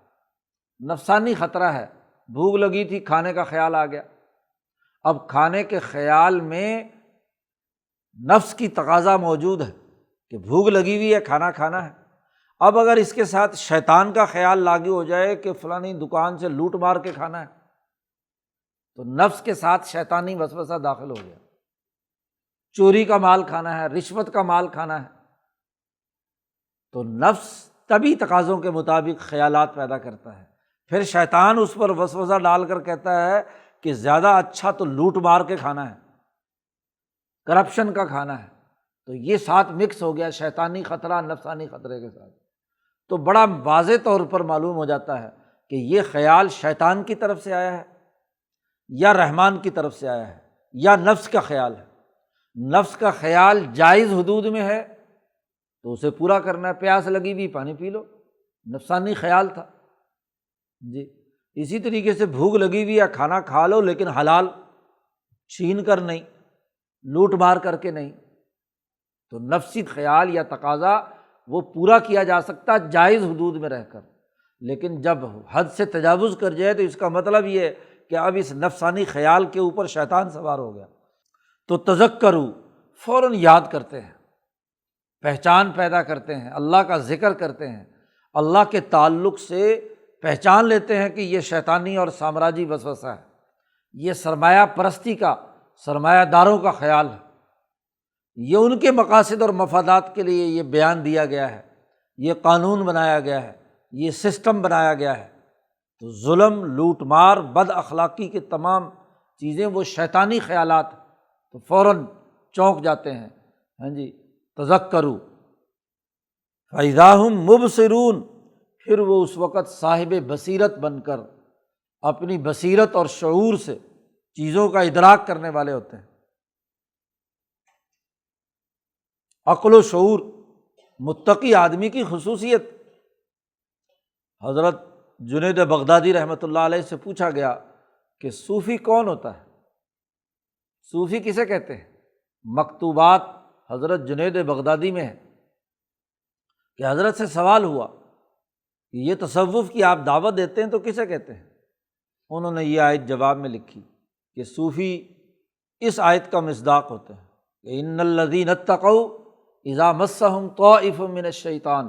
نفسانی خطرہ ہے۔ بھوک لگی تھی، کھانے کا خیال آ گیا، اب کھانے کے خیال میں نفس کی تقاضا موجود ہے کہ بھوک لگی ہوئی ہے، کھانا کھانا ہے۔ اب اگر اس کے ساتھ شیطان کا خیال لاگو ہو جائے کہ فلانی دکان سے لوٹ مار کے کھانا ہے، تو نفس کے ساتھ شیطانی وسوسہ داخل ہو گیا، چوری کا مال کھانا ہے، رشوت کا مال کھانا ہے، تو نفس طبی تقاضوں کے مطابق خیالات پیدا کرتا ہے۔ پھر شیطان اس پر وسوسہ ڈال کر کہتا ہے کہ زیادہ اچھا تو لوٹ مار کے کھانا ہے، کرپشن کا کھانا ہے، تو یہ ساتھ مکس ہو گیا، شیطانی خطرہ نفسانی خطرے کے ساتھ۔ تو بڑا واضح طور پر معلوم ہو جاتا ہے کہ یہ خیال شیطان کی طرف سے آیا ہے یا رحمان کی طرف سے آیا ہے یا نفس کا خیال ہے۔ نفس کا خیال جائز حدود میں ہے تو اسے پورا کرنا ہے، پیاس لگی بھی پانی پی لو، نفسانی خیال تھا جی۔ اسی طریقے سے بھوک لگی ہوئی ہے، کھانا کھا لو لیکن حلال چھین کر نہیں، لوٹ مار کر کے نہیں۔ تو نفسی خیال یا تقاضا وہ پورا کیا جا سکتا جائز حدود میں رہ کر، لیکن جب حد سے تجاوز کر جائے تو اس کا مطلب یہ ہے کہ اب اس نفسانی خیال کے اوپر شیطان سوار ہو گیا۔ تو تذکروا، فوراً یاد کرتے ہیں، پہچان پیدا کرتے ہیں، اللہ کا ذکر کرتے ہیں، اللہ کے تعلق سے پہچان لیتے ہیں کہ یہ شیطانی اور سامراجی وسوسہ ہے، یہ سرمایہ پرستی کا، سرمایہ داروں کا خیال ہے، یہ ان کے مقاصد اور مفادات کے لیے یہ بیان دیا گیا ہے، یہ قانون بنایا گیا ہے، یہ سسٹم بنایا گیا ہے۔ تو ظلم، لوٹ مار، بد اخلاقی کے تمام چیزیں وہ شیطانی خیالات، تو فوراً چونک جاتے ہیں، ہاں جی، تذکروا فإذا هم مبصرون، پھر وہ اس وقت صاحب بصیرت بن کر اپنی بصیرت اور شعور سے چیزوں کا ادراک کرنے والے ہوتے ہیں۔ عقل و شعور متقی آدمی کی خصوصیت۔ حضرت جنید بغدادی رحمۃ اللہ علیہ سے پوچھا گیا کہ صوفی کون ہوتا ہے، صوفی کسے کہتے ہیں؟ مکتوبات حضرت جنید بغدادی میں ہے کہ حضرت سے سوال ہوا کہ یہ تصوف کی آپ دعوت دیتے ہیں تو کسے کہتے ہیں؟ انہوں نے یہ آیت جواب میں لکھی کہ صوفی اس آیت کا مصداق ہوتے ہیں کہ ان الذین اتقوا اذا مسهم طائف من الشیطان،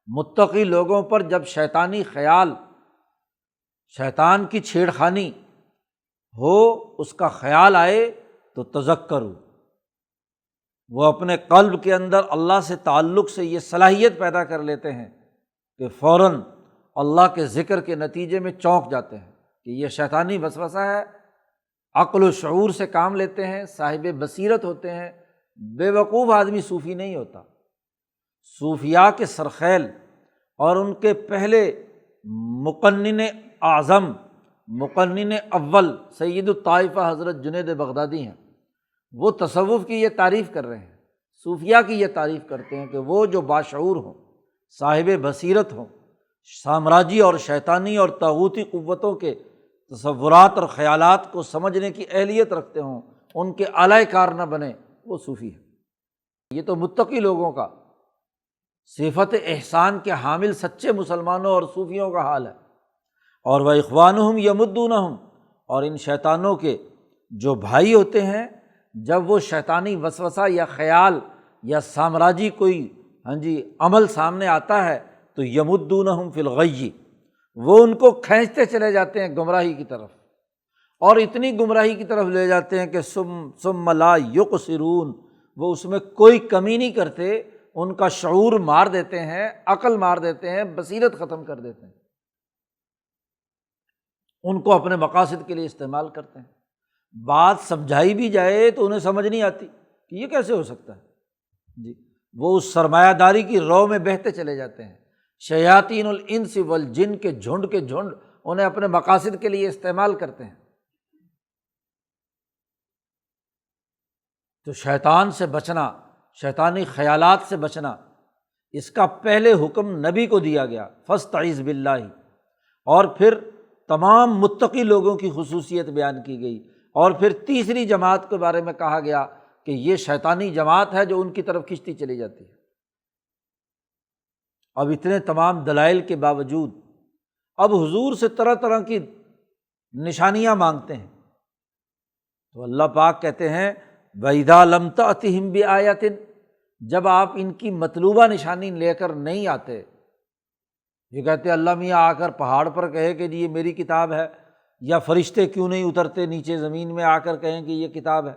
متقی لوگوں پر جب شیطانی خیال، شیطان کی چھیڑ خانی ہو، اس کا خیال آئے تو تذکروا، وہ اپنے قلب کے اندر اللہ سے تعلق سے یہ صلاحیت پیدا کر لیتے ہیں کہ فوراً اللہ کے ذکر کے نتیجے میں چونک جاتے ہیں کہ یہ شیطانی وسوسہ ہے، عقل و شعور سے کام لیتے ہیں، صاحب بصیرت ہوتے ہیں۔ بے وقوف آدمی صوفی نہیں ہوتا۔ صوفیاء کے سرخیل اور ان کے پہلے مقنن اعظم، مقنن اول سید الطائفہ حضرت جنید بغدادی ہیں، وہ تصوف کی یہ تعریف کر رہے ہیں، صوفیاء کی یہ تعریف کرتے ہیں کہ وہ جو باشعور ہوں، صاحب بصیرت ہوں، سامراجی اور شیطانی اور طاغوتی قوتوں کے تصورات اور خیالات کو سمجھنے کی اہلیت رکھتے ہوں، ان کے اعلی کار نہ بنے، وہ صوفی ہے۔ یہ تو متقی لوگوں کا، صفت احسان کے حامل سچے مسلمانوں اور صوفیوں کا حال ہے۔ اور وَإِخْوَانُهُمْ يَمُدُّونَهُمْ، اور ان شیطانوں کے جو بھائی ہوتے ہیں، جب وہ شیطانی وسوسہ یا خیال یا سامراجی کوئی عمل سامنے آتا ہے تو یمدونہم فی الغی، وہ ان کو کھینچتے چلے جاتے ہیں گمراہی کی طرف، اور اتنی گمراہی کی طرف لے جاتے ہیں کہ ثم لا یقصرون، وہ اس میں کوئی کمی نہیں کرتے، ان کا شعور مار دیتے ہیں، عقل مار دیتے ہیں، بصیرت ختم کر دیتے ہیں، ان کو اپنے مقاصد کے لیے استعمال کرتے ہیں۔ بات سمجھائی بھی جائے تو انہیں سمجھ نہیں آتی کہ یہ کیسے ہو سکتا ہے جی، وہ اس سرمایہ داری کی رو میں بہتے چلے جاتے ہیں۔ شیاطین الانس والجن کے جھنڈ انہیں اپنے مقاصد کے لیے استعمال کرتے ہیں۔ تو شیطان سے بچنا، شیطانی خیالات سے بچنا، اس کا پہلے حکم نبی کو دیا گیا، فاستعذ باللہ، اور پھر تمام متقی لوگوں کی خصوصیت بیان کی گئی، اور پھر تیسری جماعت کے بارے میں کہا گیا کہ یہ شیطانی جماعت ہے جو ان کی طرف کھنچتی چلی جاتی ہے۔ اب اتنے تمام دلائل کے باوجود اب حضور سے طرح طرح کی نشانیاں مانگتے ہیں، تو اللہ پاک کہتے ہیں وَإِذَا لَمْ تَأْتِهِمْ بِآیَةٍ، جب آپ ان کی مطلوبہ نشانی لے کر نہیں آتے، یہ کہتے اللہ میاں آ کر پہاڑ پر کہے کہ جی یہ میری کتاب ہے، یا فرشتے کیوں نہیں اترتے نیچے زمین میں آ کر کہیں کہ یہ کتاب ہے،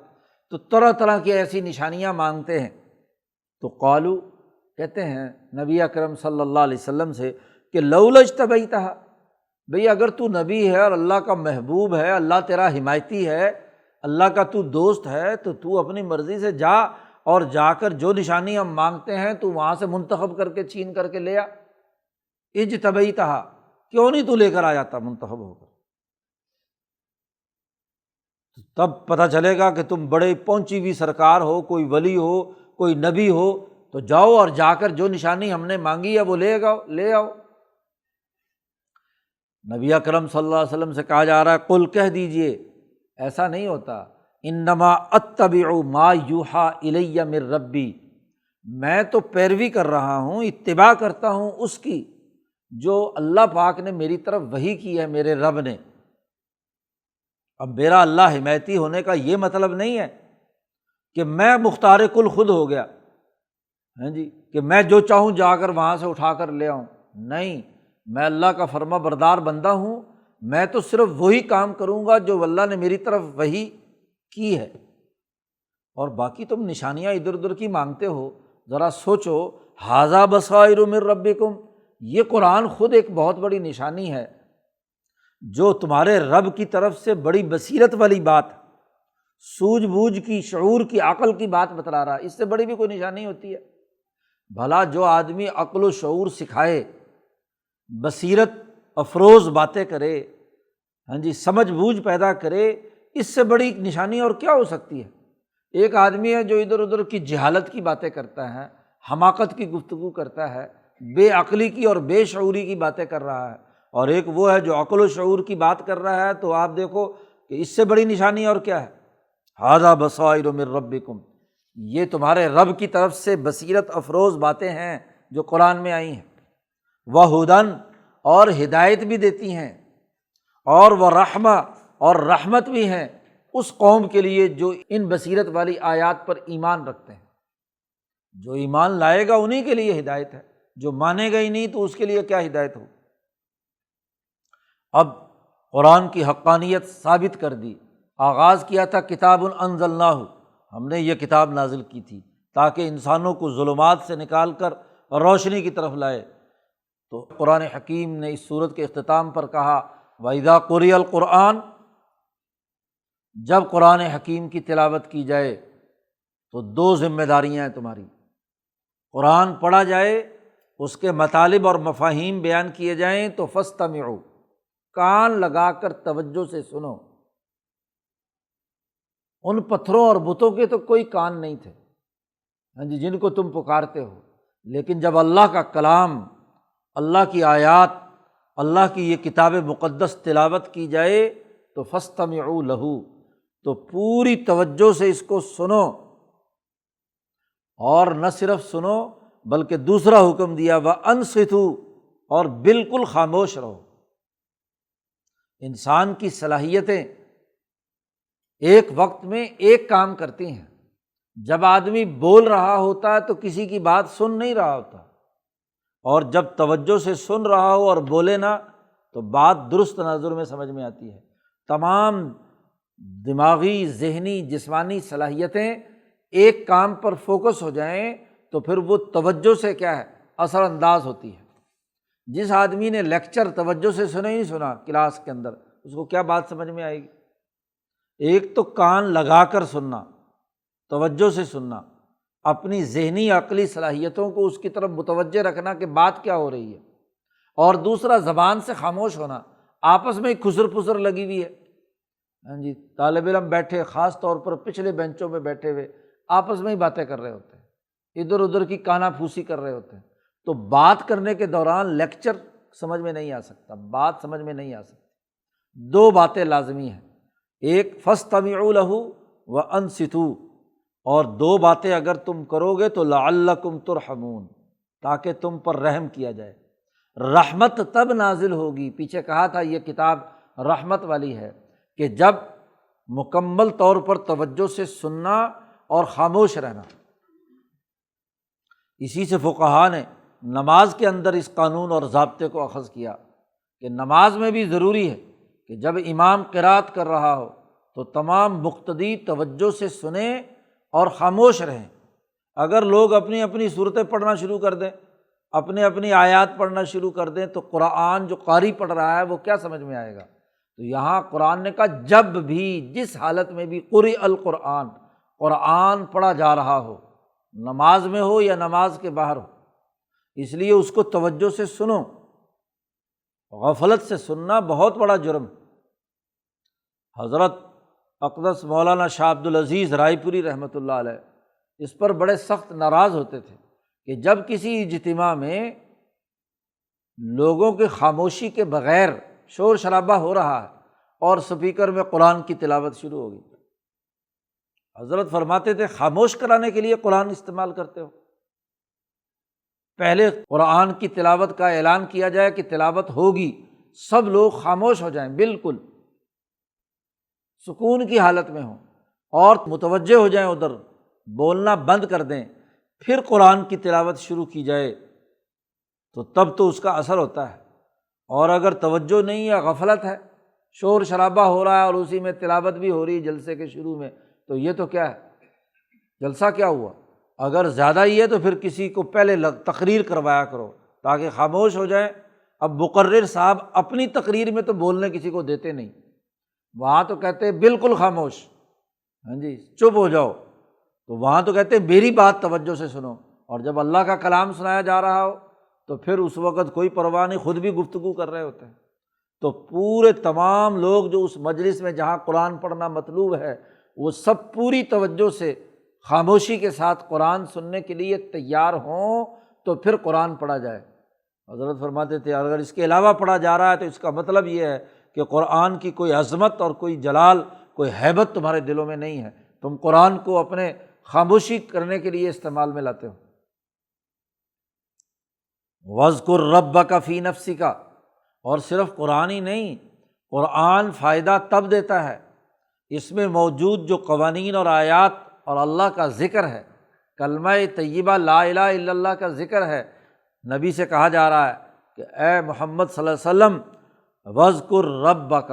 تو طرح طرح کی ایسی نشانیاں مانگتے ہیں۔ تو قالو، کہتے ہیں نبی اکرم صلی اللہ علیہ وسلم سے کہ لولا اجتبیتھا، بھئی اگر تو نبی ہے اور اللہ کا محبوب ہے، اللہ تیرا حمایتی ہے، اللہ کا تو دوست ہے، تو تو اپنی مرضی سے جا اور جا کر جو نشانی ہم مانگتے ہیں تو وہاں سے منتخب کر کے چھین کر کے لے آ۔ اجتبیتہا، کیوں نہیں تو لے کر آ جاتا منتخب ہو کر؟ تب پتہ چلے گا کہ تم بڑے پہنچی ہوئی سرکار ہو، کوئی ولی ہو، کوئی نبی ہو، تو جاؤ اور جا کر جو نشانی ہم نے مانگی ہے وہ لے آؤ۔ نبی اکرم صلی اللہ علیہ وسلم سے کہا جا رہا ہے قل، کہہ دیجئے، ایسا نہیں ہوتا، انما اتبع ما یوحی الی من ربی، میں تو پیروی کر رہا ہوں، اتباع کرتا ہوں اس کی جو اللہ پاک نے میری طرف وحی کی ہے، میرے رب نے۔ اب میرا اللہ حمایتی ہونے کا یہ مطلب نہیں ہے کہ میں مختار کل خود ہو گیا، ہاں جی، کہ میں جو چاہوں جا کر وہاں سے اٹھا کر لے آؤں، نہیں، میں اللہ کا فرما بردار بندہ ہوں، میں تو صرف وہی کام کروں گا جو اللہ نے میری طرف وحی کی ہے۔ اور باقی تم نشانیاں ادھر ادھر کی مانگتے ہو، ذرا سوچو، ھذا بصائر من ربکم، یہ قرآن خود ایک بہت بڑی نشانی ہے جو تمہارے رب کی طرف سے بڑی بصیرت والی بات، سوجھ بوجھ کی، شعور کی، عقل کی بات بتلا رہا ہے، اس سے بڑی بھی کوئی نشانی ہوتی ہے؟ بھلا جو آدمی عقل و شعور سکھائے، بصیرت افروز باتیں کرے، ہاں جی، سمجھ بوجھ پیدا کرے، اس سے بڑی نشانی اور کیا ہو سکتی ہے؟ ایک آدمی ہے جو ادھر ادھر کی جہالت کی باتیں کرتا ہے، حماقت کی گفتگو کرتا ہے، بے عقلی کی اور بے شعوری کی باتیں کر رہا ہے، اور ایک وہ ہے جو عقل و شعور کی بات کر رہا ہے، تو آپ دیکھو کہ اس سے بڑی نشانی اور کیا ہے؟ ھذا بصائر من ربکم، یہ تمہارے رب کی طرف سے بصیرت افروز باتیں ہیں جو قرآن میں آئی ہیں، وہدن، اور ہدایت بھی دیتی ہیں، اور ورحمہ، اور رحمت بھی ہیں اس قوم کے لیے جو ان بصیرت والی آیات پر ایمان رکھتے ہیں۔ جو ایمان لائے گا انہی کے لیے ہدایت ہے، جو مانے گا ہی نہیں تو اس کے لیے کیا ہدایت ہو؟ اب قرآن کی حقانیت ثابت کر دی، آغاز کیا تھا کتاب انزلناہ، ہم نے یہ کتاب نازل کی تھی تاکہ انسانوں کو ظلمات سے نکال کر روشنی کی طرف لائے۔ تو قرآن حکیم نے اس سورت کے اختتام پر کہا وَإِذَا قُرِئَ الْقُرْآنُ، جب قرآن حکیم کی تلاوت کی جائے تو دو ذمہ داریاں ہیں تمہاری، قرآن پڑھا جائے، اس کے مطالب اور مفاہیم بیان کیے جائیں تو فاستمعوا، کان لگا کر توجہ سے سنو۔ ان پتھروں اور بتوں کے تو کوئی کان نہیں تھے، ہاں جی، جن کو تم پکارتے ہو، لیکن جب اللہ کا کلام، اللہ کی آیات، اللہ کی یہ کتاب مقدس تلاوت کی جائے تو فاستمعوا لہ، تو پوری توجہ سے اس کو سنو، اور نہ صرف سنو بلکہ دوسرا حکم دیا وانصتوا، اور بالکل خاموش رہو۔ انسان کی صلاحیتیں ایک وقت میں ایک کام کرتی ہیں، جب آدمی بول رہا ہوتا ہے تو کسی کی بات سن نہیں رہا ہوتا، اور جب توجہ سے سن رہا ہو اور بولے نا تو بات درست تناظر میں سمجھ میں آتی ہے۔ تمام دماغی، ذہنی، جسمانی صلاحیتیں ایک کام پر فوکس ہو جائیں تو پھر وہ توجہ سے کیا ہے، اثر انداز ہوتی ہے۔ جس آدمی نے لیکچر توجہ سے سنا ہی نہیں سنا کلاس کے اندر، اس کو کیا بات سمجھ میں آئے گی؟ ایک تو کان لگا کر سننا، توجہ سے سننا، اپنی ذہنی عقلی صلاحیتوں کو اس کی طرف متوجہ رکھنا کہ بات کیا ہو رہی ہے، اور دوسرا زبان سے خاموش ہونا۔ آپس میں کھسر پھسر لگی ہوئی ہے، ہاں جی، طالب علم بیٹھے، خاص طور پر پچھلے بینچوں میں بیٹھے ہوئے آپس میں ہی باتیں کر رہے ہوتے ہیں، ادھر ادھر کی کانا پھوسی کر رہے ہوتے ہیں، تو بات کرنے کے دوران لیکچر سمجھ میں نہیں آ سکتا، بات سمجھ میں نہیں آ سکتی۔ دو باتیں لازمی ہیں، ایک فاستمعوا لہ وانصتوا، اور دو باتیں اگر تم کرو گے تو لعلکم ترحمون، تاکہ تم پر رحم کیا جائے۔ رحمت تب نازل ہوگی، پیچھے کہا تھا یہ کتاب رحمت والی ہے، کہ جب مکمل طور پر توجہ سے سننا اور خاموش رہنا۔ اسی سے فقہا نے نماز کے اندر اس قانون اور ضابطے کو اخذ کیا کہ نماز میں بھی ضروری ہے کہ جب امام قرات کر رہا ہو تو تمام مقتدی توجہ سے سنیں اور خاموش رہیں۔ اگر لوگ اپنی اپنی صورتیں پڑھنا شروع کر دیں، اپنی اپنی آیات پڑھنا شروع کر دیں تو قرآن جو قاری پڑھ رہا ہے وہ کیا سمجھ میں آئے گا؟ تو یہاں قرآن نے کہا جب بھی، جس حالت میں بھی، قرئ القرآن، قرآن پڑھا جا رہا ہو، نماز میں ہو یا نماز کے باہر ہو، اس لیے اس کو توجہ سے سنو۔ غفلت سے سننا بہت بڑا جرم۔ حضرت اقدس مولانا شاہ عبد العزیز رائے پوری رحمۃ اللہ علیہ اس پر بڑے سخت ناراض ہوتے تھے کہ جب کسی اجتماع میں لوگوں کی خاموشی کے بغیر شور شرابہ ہو رہا ہے اور سپیکر میں قرآن کی تلاوت شروع ہو گئی، حضرت فرماتے تھے خاموش کرانے کے لیے قرآن استعمال کرتے ہو؟ پہلے قرآن کی تلاوت کا اعلان کیا جائے کہ تلاوت ہوگی، سب لوگ خاموش ہو جائیں، بالکل سکون کی حالت میں ہوں اور متوجہ ہو جائیں، ادھر بولنا بند کر دیں، پھر قرآن کی تلاوت شروع کی جائے تو تب تو اس کا اثر ہوتا ہے۔ اور اگر توجہ نہیں ہے، غفلت ہے، شور شرابہ ہو رہا ہے اور اسی میں تلاوت بھی ہو رہی ہے جلسے کے شروع میں، تو یہ تو کیا ہے، جلسہ کیا ہوا؟ اگر زیادہ ہی ہے تو پھر کسی کو پہلے تقریر کروایا کرو تاکہ خاموش ہو جائیں۔ اب مقرر صاحب اپنی تقریر میں تو بولنے کسی کو دیتے نہیں، وہاں تو کہتے ہیں بالکل خاموش، ہاں جی چپ ہو جاؤ، تو وہاں تو کہتے ہیں میری بات توجہ سے سنو، اور جب اللہ کا کلام سنایا جا رہا ہو تو پھر اس وقت کوئی پرواہ نہیں، خود بھی گفتگو کر رہے ہوتے ہیں۔ تو پورے تمام لوگ جو اس مجلس میں جہاں قرآن پڑھنا مطلوب ہے وہ سب پوری توجہ سے خاموشی کے ساتھ قرآن سننے کے لیے تیار ہوں تو پھر قرآن پڑھا جائے۔ حضرت فرماتے تھے اگر اس کے علاوہ پڑھا جا رہا ہے تو اس کا مطلب یہ ہے کہ قرآن کی کوئی عظمت اور کوئی جلال، کوئی ہیبت تمہارے دلوں میں نہیں ہے، تم قرآن کو اپنے خاموشی کرنے کے لیے استعمال میں لاتے ہو۔ وَاذْكُرْ رَبَّكَ فِي نَفْسِكَ، اور صرف قرآن ہی نہیں، قرآن فائدہ تب دیتا ہے، اس میں موجود جو قوانین اور آیات اور اللہ کا ذکر ہے، کلمہ طیبہ لا الہ الا اللہ کا ذکر ہے، نبی سے کہا جا رہا ہے کہ اے محمد صلی اللہ علیہ وسلم وَاذْكُرْ رَبَّكَ،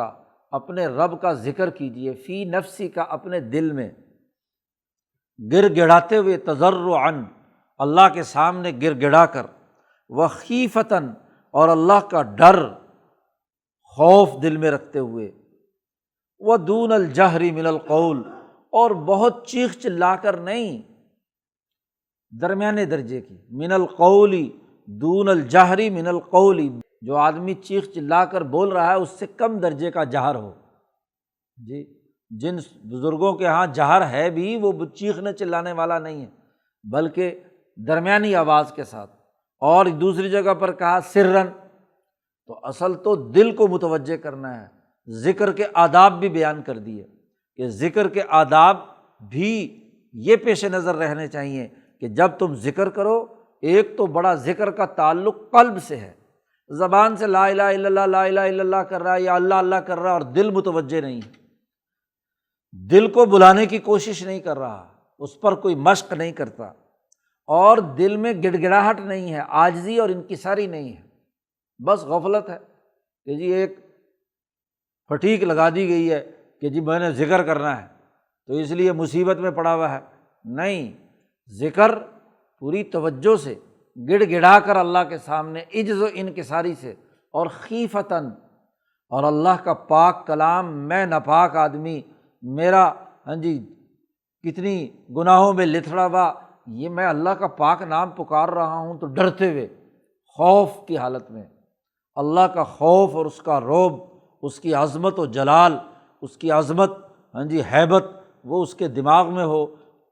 اپنے رب کا ذکر کیجیے، فی نفسی کا، اپنے دل میں گر گڑاتے ہوئے، تضرعاً اللہ کے سامنے گر گڑا کر، وخیفتاً اور اللہ کا ڈر خوف دل میں رکھتے ہوئے، ودون الجہر من القول، اور بہت چیخ چلا کر نہیں، درمیانے درجے کی، من القول دون الجہر من القول، جو آدمی چیخ چلا کر بول رہا ہے اس سے کم درجے کا جہر ہو۔ جی جن بزرگوں کے ہاں جہر ہے بھی وہ چیخنے چلانے والا نہیں ہے، بلکہ درمیانی آواز کے ساتھ۔ اور دوسری جگہ پر کہا سرن، تو اصل تو دل کو متوجہ کرنا ہے۔ ذکر کے آداب بھی بیان کر دیے کہ ذکر کے آداب بھی یہ پیش نظر رہنے چاہیے کہ جب تم ذکر کرو، ایک تو بڑا ذکر کا تعلق قلب سے ہے، زبان سے لا الہ الا اللہ لا الہ الا اللہ کر رہا ہے یا اللہ اللہ کر رہا ہے اور دل متوجہ نہیں ہے، دل کو بلانے کی کوشش نہیں کر رہا، اس پر کوئی مشق نہیں کرتا، اور دل میں گڑ گڑاہٹ نہیں ہے، عاجزی اور انکساری نہیں ہے، بس غفلت ہے کہ جی ایک پھٹیک لگا دی گئی ہے کہ جی میں نے ذکر کرنا ہے تو اس لیے مصیبت میں پڑا ہوا ہے۔ نہیں، ذکر پوری توجہ سے گڑ گڑا کر اللہ کے سامنے عجز و انکساری سے، اور خیفتاً، اور اللہ کا پاک کلام، میں ناپاک آدمی، میرا ہاں جی کتنی گناہوں میں لتھڑا ہوا، یہ میں اللہ کا پاک نام پکار رہا ہوں تو ڈرتے ہوئے، خوف کی حالت میں، اللہ کا خوف اور اس کا رعب، اس کی عظمت و جلال، اس کی عظمت ہاں جی ہیبت وہ اس کے دماغ میں ہو،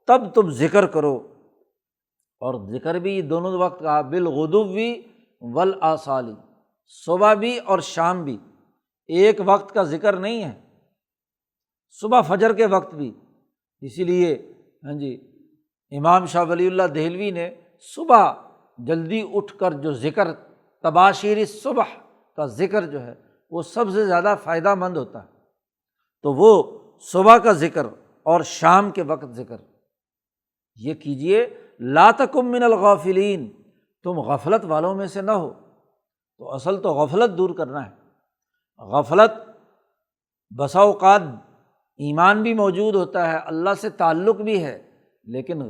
تب تم ذکر کرو۔ اور ذکر بھی دونوں وقت کہا، بالغدو والآصال، صبح بھی اور شام بھی، ایک وقت کا ذکر نہیں ہے، صبح فجر کے وقت بھی۔ اسی لیے ہاں جی امام شاہ ولی اللہ دہلوی نے صبح جلدی اٹھ کر جو ذکر، تباشیر الصبح کا ذکر جو ہے وہ سب سے زیادہ فائدہ مند ہوتا ہے، تو وہ صبح کا ذکر اور شام کے وقت ذکر یہ کیجیے۔ لا تکن من الغافلین، تم غفلت والوں میں سے نہ ہو، تو اصل تو غفلت دور کرنا ہے۔ غفلت بسا اوقات ایمان بھی موجود ہوتا ہے، اللہ سے تعلق بھی ہے، لیکن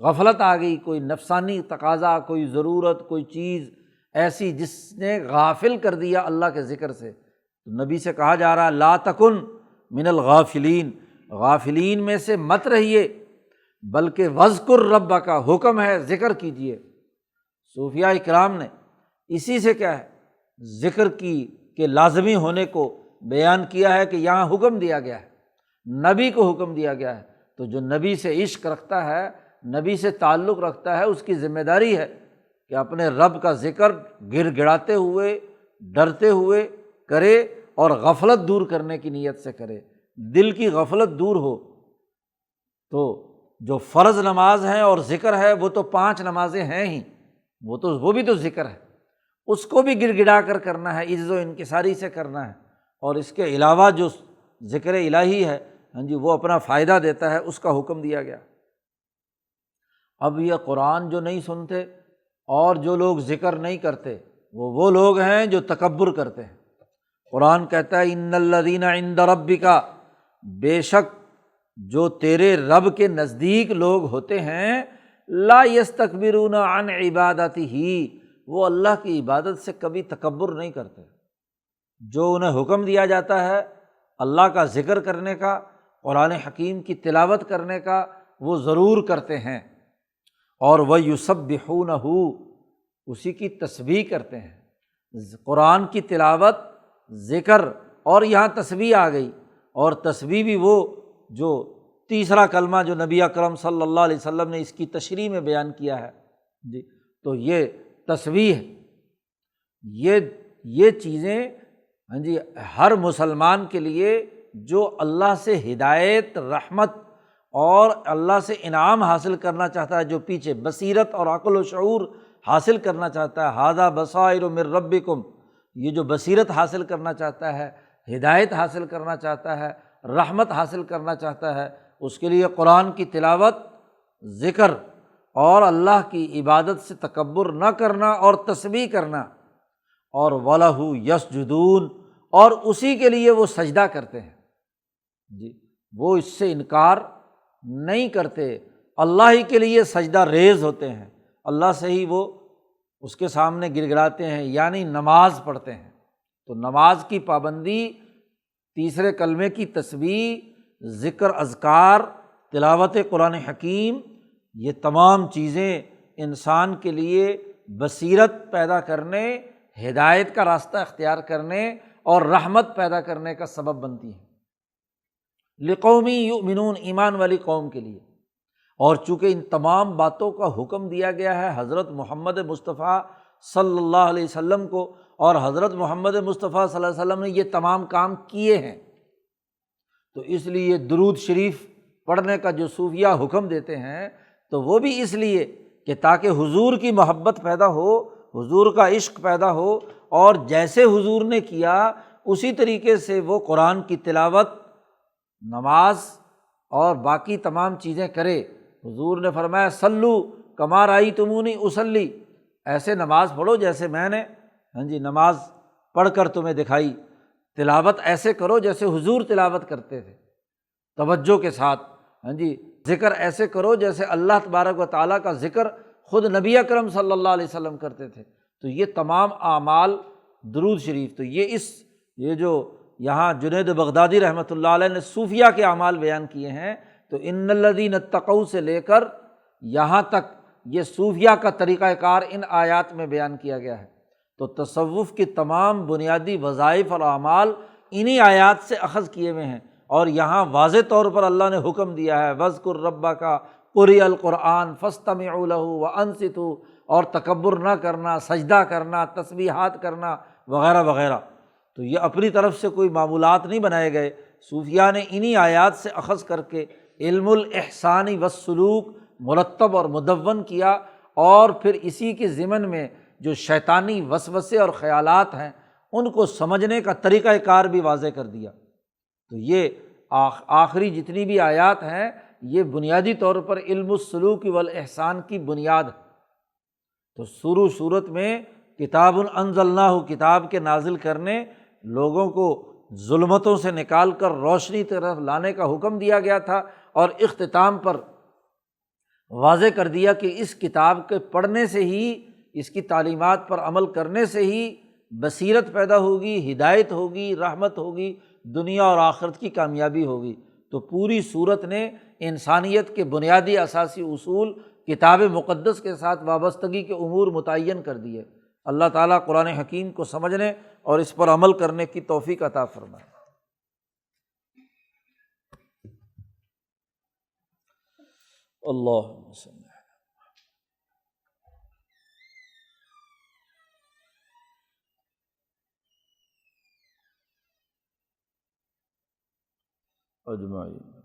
غفلت آ گئی، کوئی نفسانی تقاضا، کوئی ضرورت، کوئی چیز ایسی جس نے غافل کر دیا اللہ کے ذکر سے، تو نبی سے کہا جا رہا ہے لا تکن من الغافلین، غافلین میں سے مت رہیے، بلکہ وذکر ربک کا حکم ہے، ذکر کیجیے۔ صوفیاء اکرام نے اسی سے کیا ہے ذکر کی کے لازمی ہونے کو بیان کیا ہے کہ یہاں حکم دیا گیا ہے، نبی کو حکم دیا گیا ہے، تو جو نبی سے عشق رکھتا ہے، نبی سے تعلق رکھتا ہے، اس کی ذمہ داری ہے کہ اپنے رب کا ذکر گڑ گڑاتے ہوئے، ڈرتے ہوئے کرے اور غفلت دور کرنے کی نیت سے کرے۔ دل کی غفلت دور ہو تو جو فرض نماز ہے اور ذکر ہے وہ تو 5 نمازیں ہیں ہی، وہ بھی تو ذکر ہے، اس کو بھی گڑ گڑا کر کرنا ہے، عجز و انکساری سے کرنا ہے، اور اس کے علاوہ جو ذکر الہی ہے وہ اپنا فائدہ دیتا ہے، اس کا حکم دیا گیا۔ اب یہ قرآن جو نہیں سنتے اور جو لوگ ذکر نہیں کرتے وہ لوگ ہیں جو تکبر کرتے ہیں۔ قرآن کہتا ہے ان الذین عند ربک، بے شک جو تیرے رب کے نزدیک لوگ ہوتے ہیں، لا یستکبرون عن عبادتہ، وہ اللہ کی عبادت سے کبھی تکبر نہیں کرتے۔ جو انہیں حکم دیا جاتا ہے اللہ کا ذکر کرنے کا، قرآن حکیم کی تلاوت کرنے کا، وہ ضرور کرتے ہیں، اور وَيُسَبِّحُونَهُ، اسی کی تسبیح کرتے ہیں۔ قرآن کی تلاوت، ذکر، اور یہاں تسبیح آ گئی، اور تسبیح بھی وہ جو تیسرا کلمہ جو نبی اکرم صلی اللہ علیہ وسلم نے اس کی تشریح میں بیان کیا ہے تو یہ تسبیح ہے۔ یہ چیزیں ہر مسلمان کے لیے جو اللہ سے ہدایت، رحمت اور اللہ سے انعام حاصل کرنا چاہتا ہے، جو پیچھے بصیرت اور عقل و شعور حاصل کرنا چاہتا ہے، ھذا بصائر من ربکم، یہ جو بصیرت حاصل کرنا چاہتا ہے، ہدایت حاصل کرنا چاہتا ہے، رحمت حاصل کرنا چاہتا ہے، اس کے لیے قرآن کی تلاوت، ذکر اور اللہ کی عبادت سے تکبر نہ کرنا اور تسبیح کرنا، اور وَلَهُ يَسْجُدُونَ، اور اسی کے لیے وہ سجدہ کرتے ہیں۔ وہ اس سے انکار نہیں کرتے، اللہ ہی کے لیے سجدہ ریز ہوتے ہیں، اللہ سے ہی وہ اس کے سامنے گر گراتے ہیں، یعنی نماز پڑھتے ہیں۔ تو نماز کی پابندی، تیسرے کلمے کی تسبیح، ذکر، اذکار، تلاوت قرآن حکیم، یہ تمام چیزیں انسان کے لیے بصیرت پیدا کرنے، ہدایت کا راستہ اختیار کرنے اور رحمت پیدا کرنے کا سبب بنتی ہیں، لقوم یؤمنون، ایمان والی قوم کے لیے۔ اور چونکہ ان تمام باتوں کا حکم دیا گیا ہے حضرت محمد مصطفیٰ صلی اللہ علیہ وسلم کو، اور حضرت محمد مصطفیٰ صلی اللہ علیہ وسلم نے یہ تمام کام کیے ہیں، تو اس لیے درود شریف پڑھنے کا جو صوفیہ حکم دیتے ہیں تو وہ بھی اس لیے کہ تاکہ حضور کی محبت پیدا ہو، حضور کا عشق پیدا ہو، اور جیسے حضور نے کیا اسی طریقے سے وہ قرآن کی تلاوت، نماز اور باقی تمام چیزیں کرے۔ حضور نے فرمایا صلو کما رأیتمونی اصلی، ایسے نماز پڑھو جیسے میں نے نماز پڑھ کر تمہیں دکھائی، تلاوت ایسے کرو جیسے حضور تلاوت کرتے تھے توجہ کے ساتھ، ذکر ایسے کرو جیسے اللہ تبارک و تعالیٰ کا ذکر خود نبی اکرم صلی اللہ علیہ وسلم کرتے تھے۔ تو یہ تمام اعمال، درود شریف، تو یہ جو یہاں جنید بغدادی رحمۃ اللہ علیہ نے صوفیہ کے اعمال بیان کیے ہیں، تو ان الذین اتقوا سے لے کر یہاں تک یہ صوفیہ کا طریقہ کار ان آیات میں بیان کیا گیا ہے۔ تو تصوف کی تمام بنیادی وظائف اور اعمال انہی آیات سے اخذ کیے ہوئے ہیں، اور یہاں واضح طور پر اللہ نے حکم دیا ہے وَاذْكُرْ رَبَّكَ قُرِئَ الْقُرْآنُ فَاسْتَمِعُوا لَهُ وَأَنصِتُوا، اور تکبر نہ کرنا، سجدہ کرنا، تسبیحات کرنا وغیرہ وغیرہ۔ تو یہ اپنی طرف سے کوئی معمولات نہیں بنائے گئے، صوفیہ نے انہی آیات سے اخذ کر کے علم الاحسان والسلوک مرتب اور مدون کیا، اور پھر اسی کے ضمن میں جو شیطانی وسوسے اور خیالات ہیں ان کو سمجھنے کا طریقہ کار بھی واضح کر دیا۔ تو یہ آخری جتنی بھی آیات ہیں یہ بنیادی طور پر علم السلوک والاحسان کی بنیاد ہے۔ تو صورت میں کتاب انزلناہ، کتاب کے نازل کرنے، لوگوں کو ظلمتوں سے نکال کر روشنی طرف لانے کا حکم دیا گیا تھا، اور اختتام پر واضح کر دیا کہ اس کتاب کے پڑھنے سے ہی، اس کی تعلیمات پر عمل کرنے سے ہی بصیرت پیدا ہوگی، ہدایت ہوگی، رحمت ہوگی، دنیا اور آخرت کی کامیابی ہوگی۔ تو پوری سورت نے انسانیت کے بنیادی اساسی اصول کتاب مقدس کے ساتھ وابستگی کے امور متعین کر دیے۔ اللہ تعالیٰ قرآن حکیم کو سمجھنے اور اس پر عمل کرنے کی توفیق عطا فرمائے۔ اللہم صلی اجمعین۔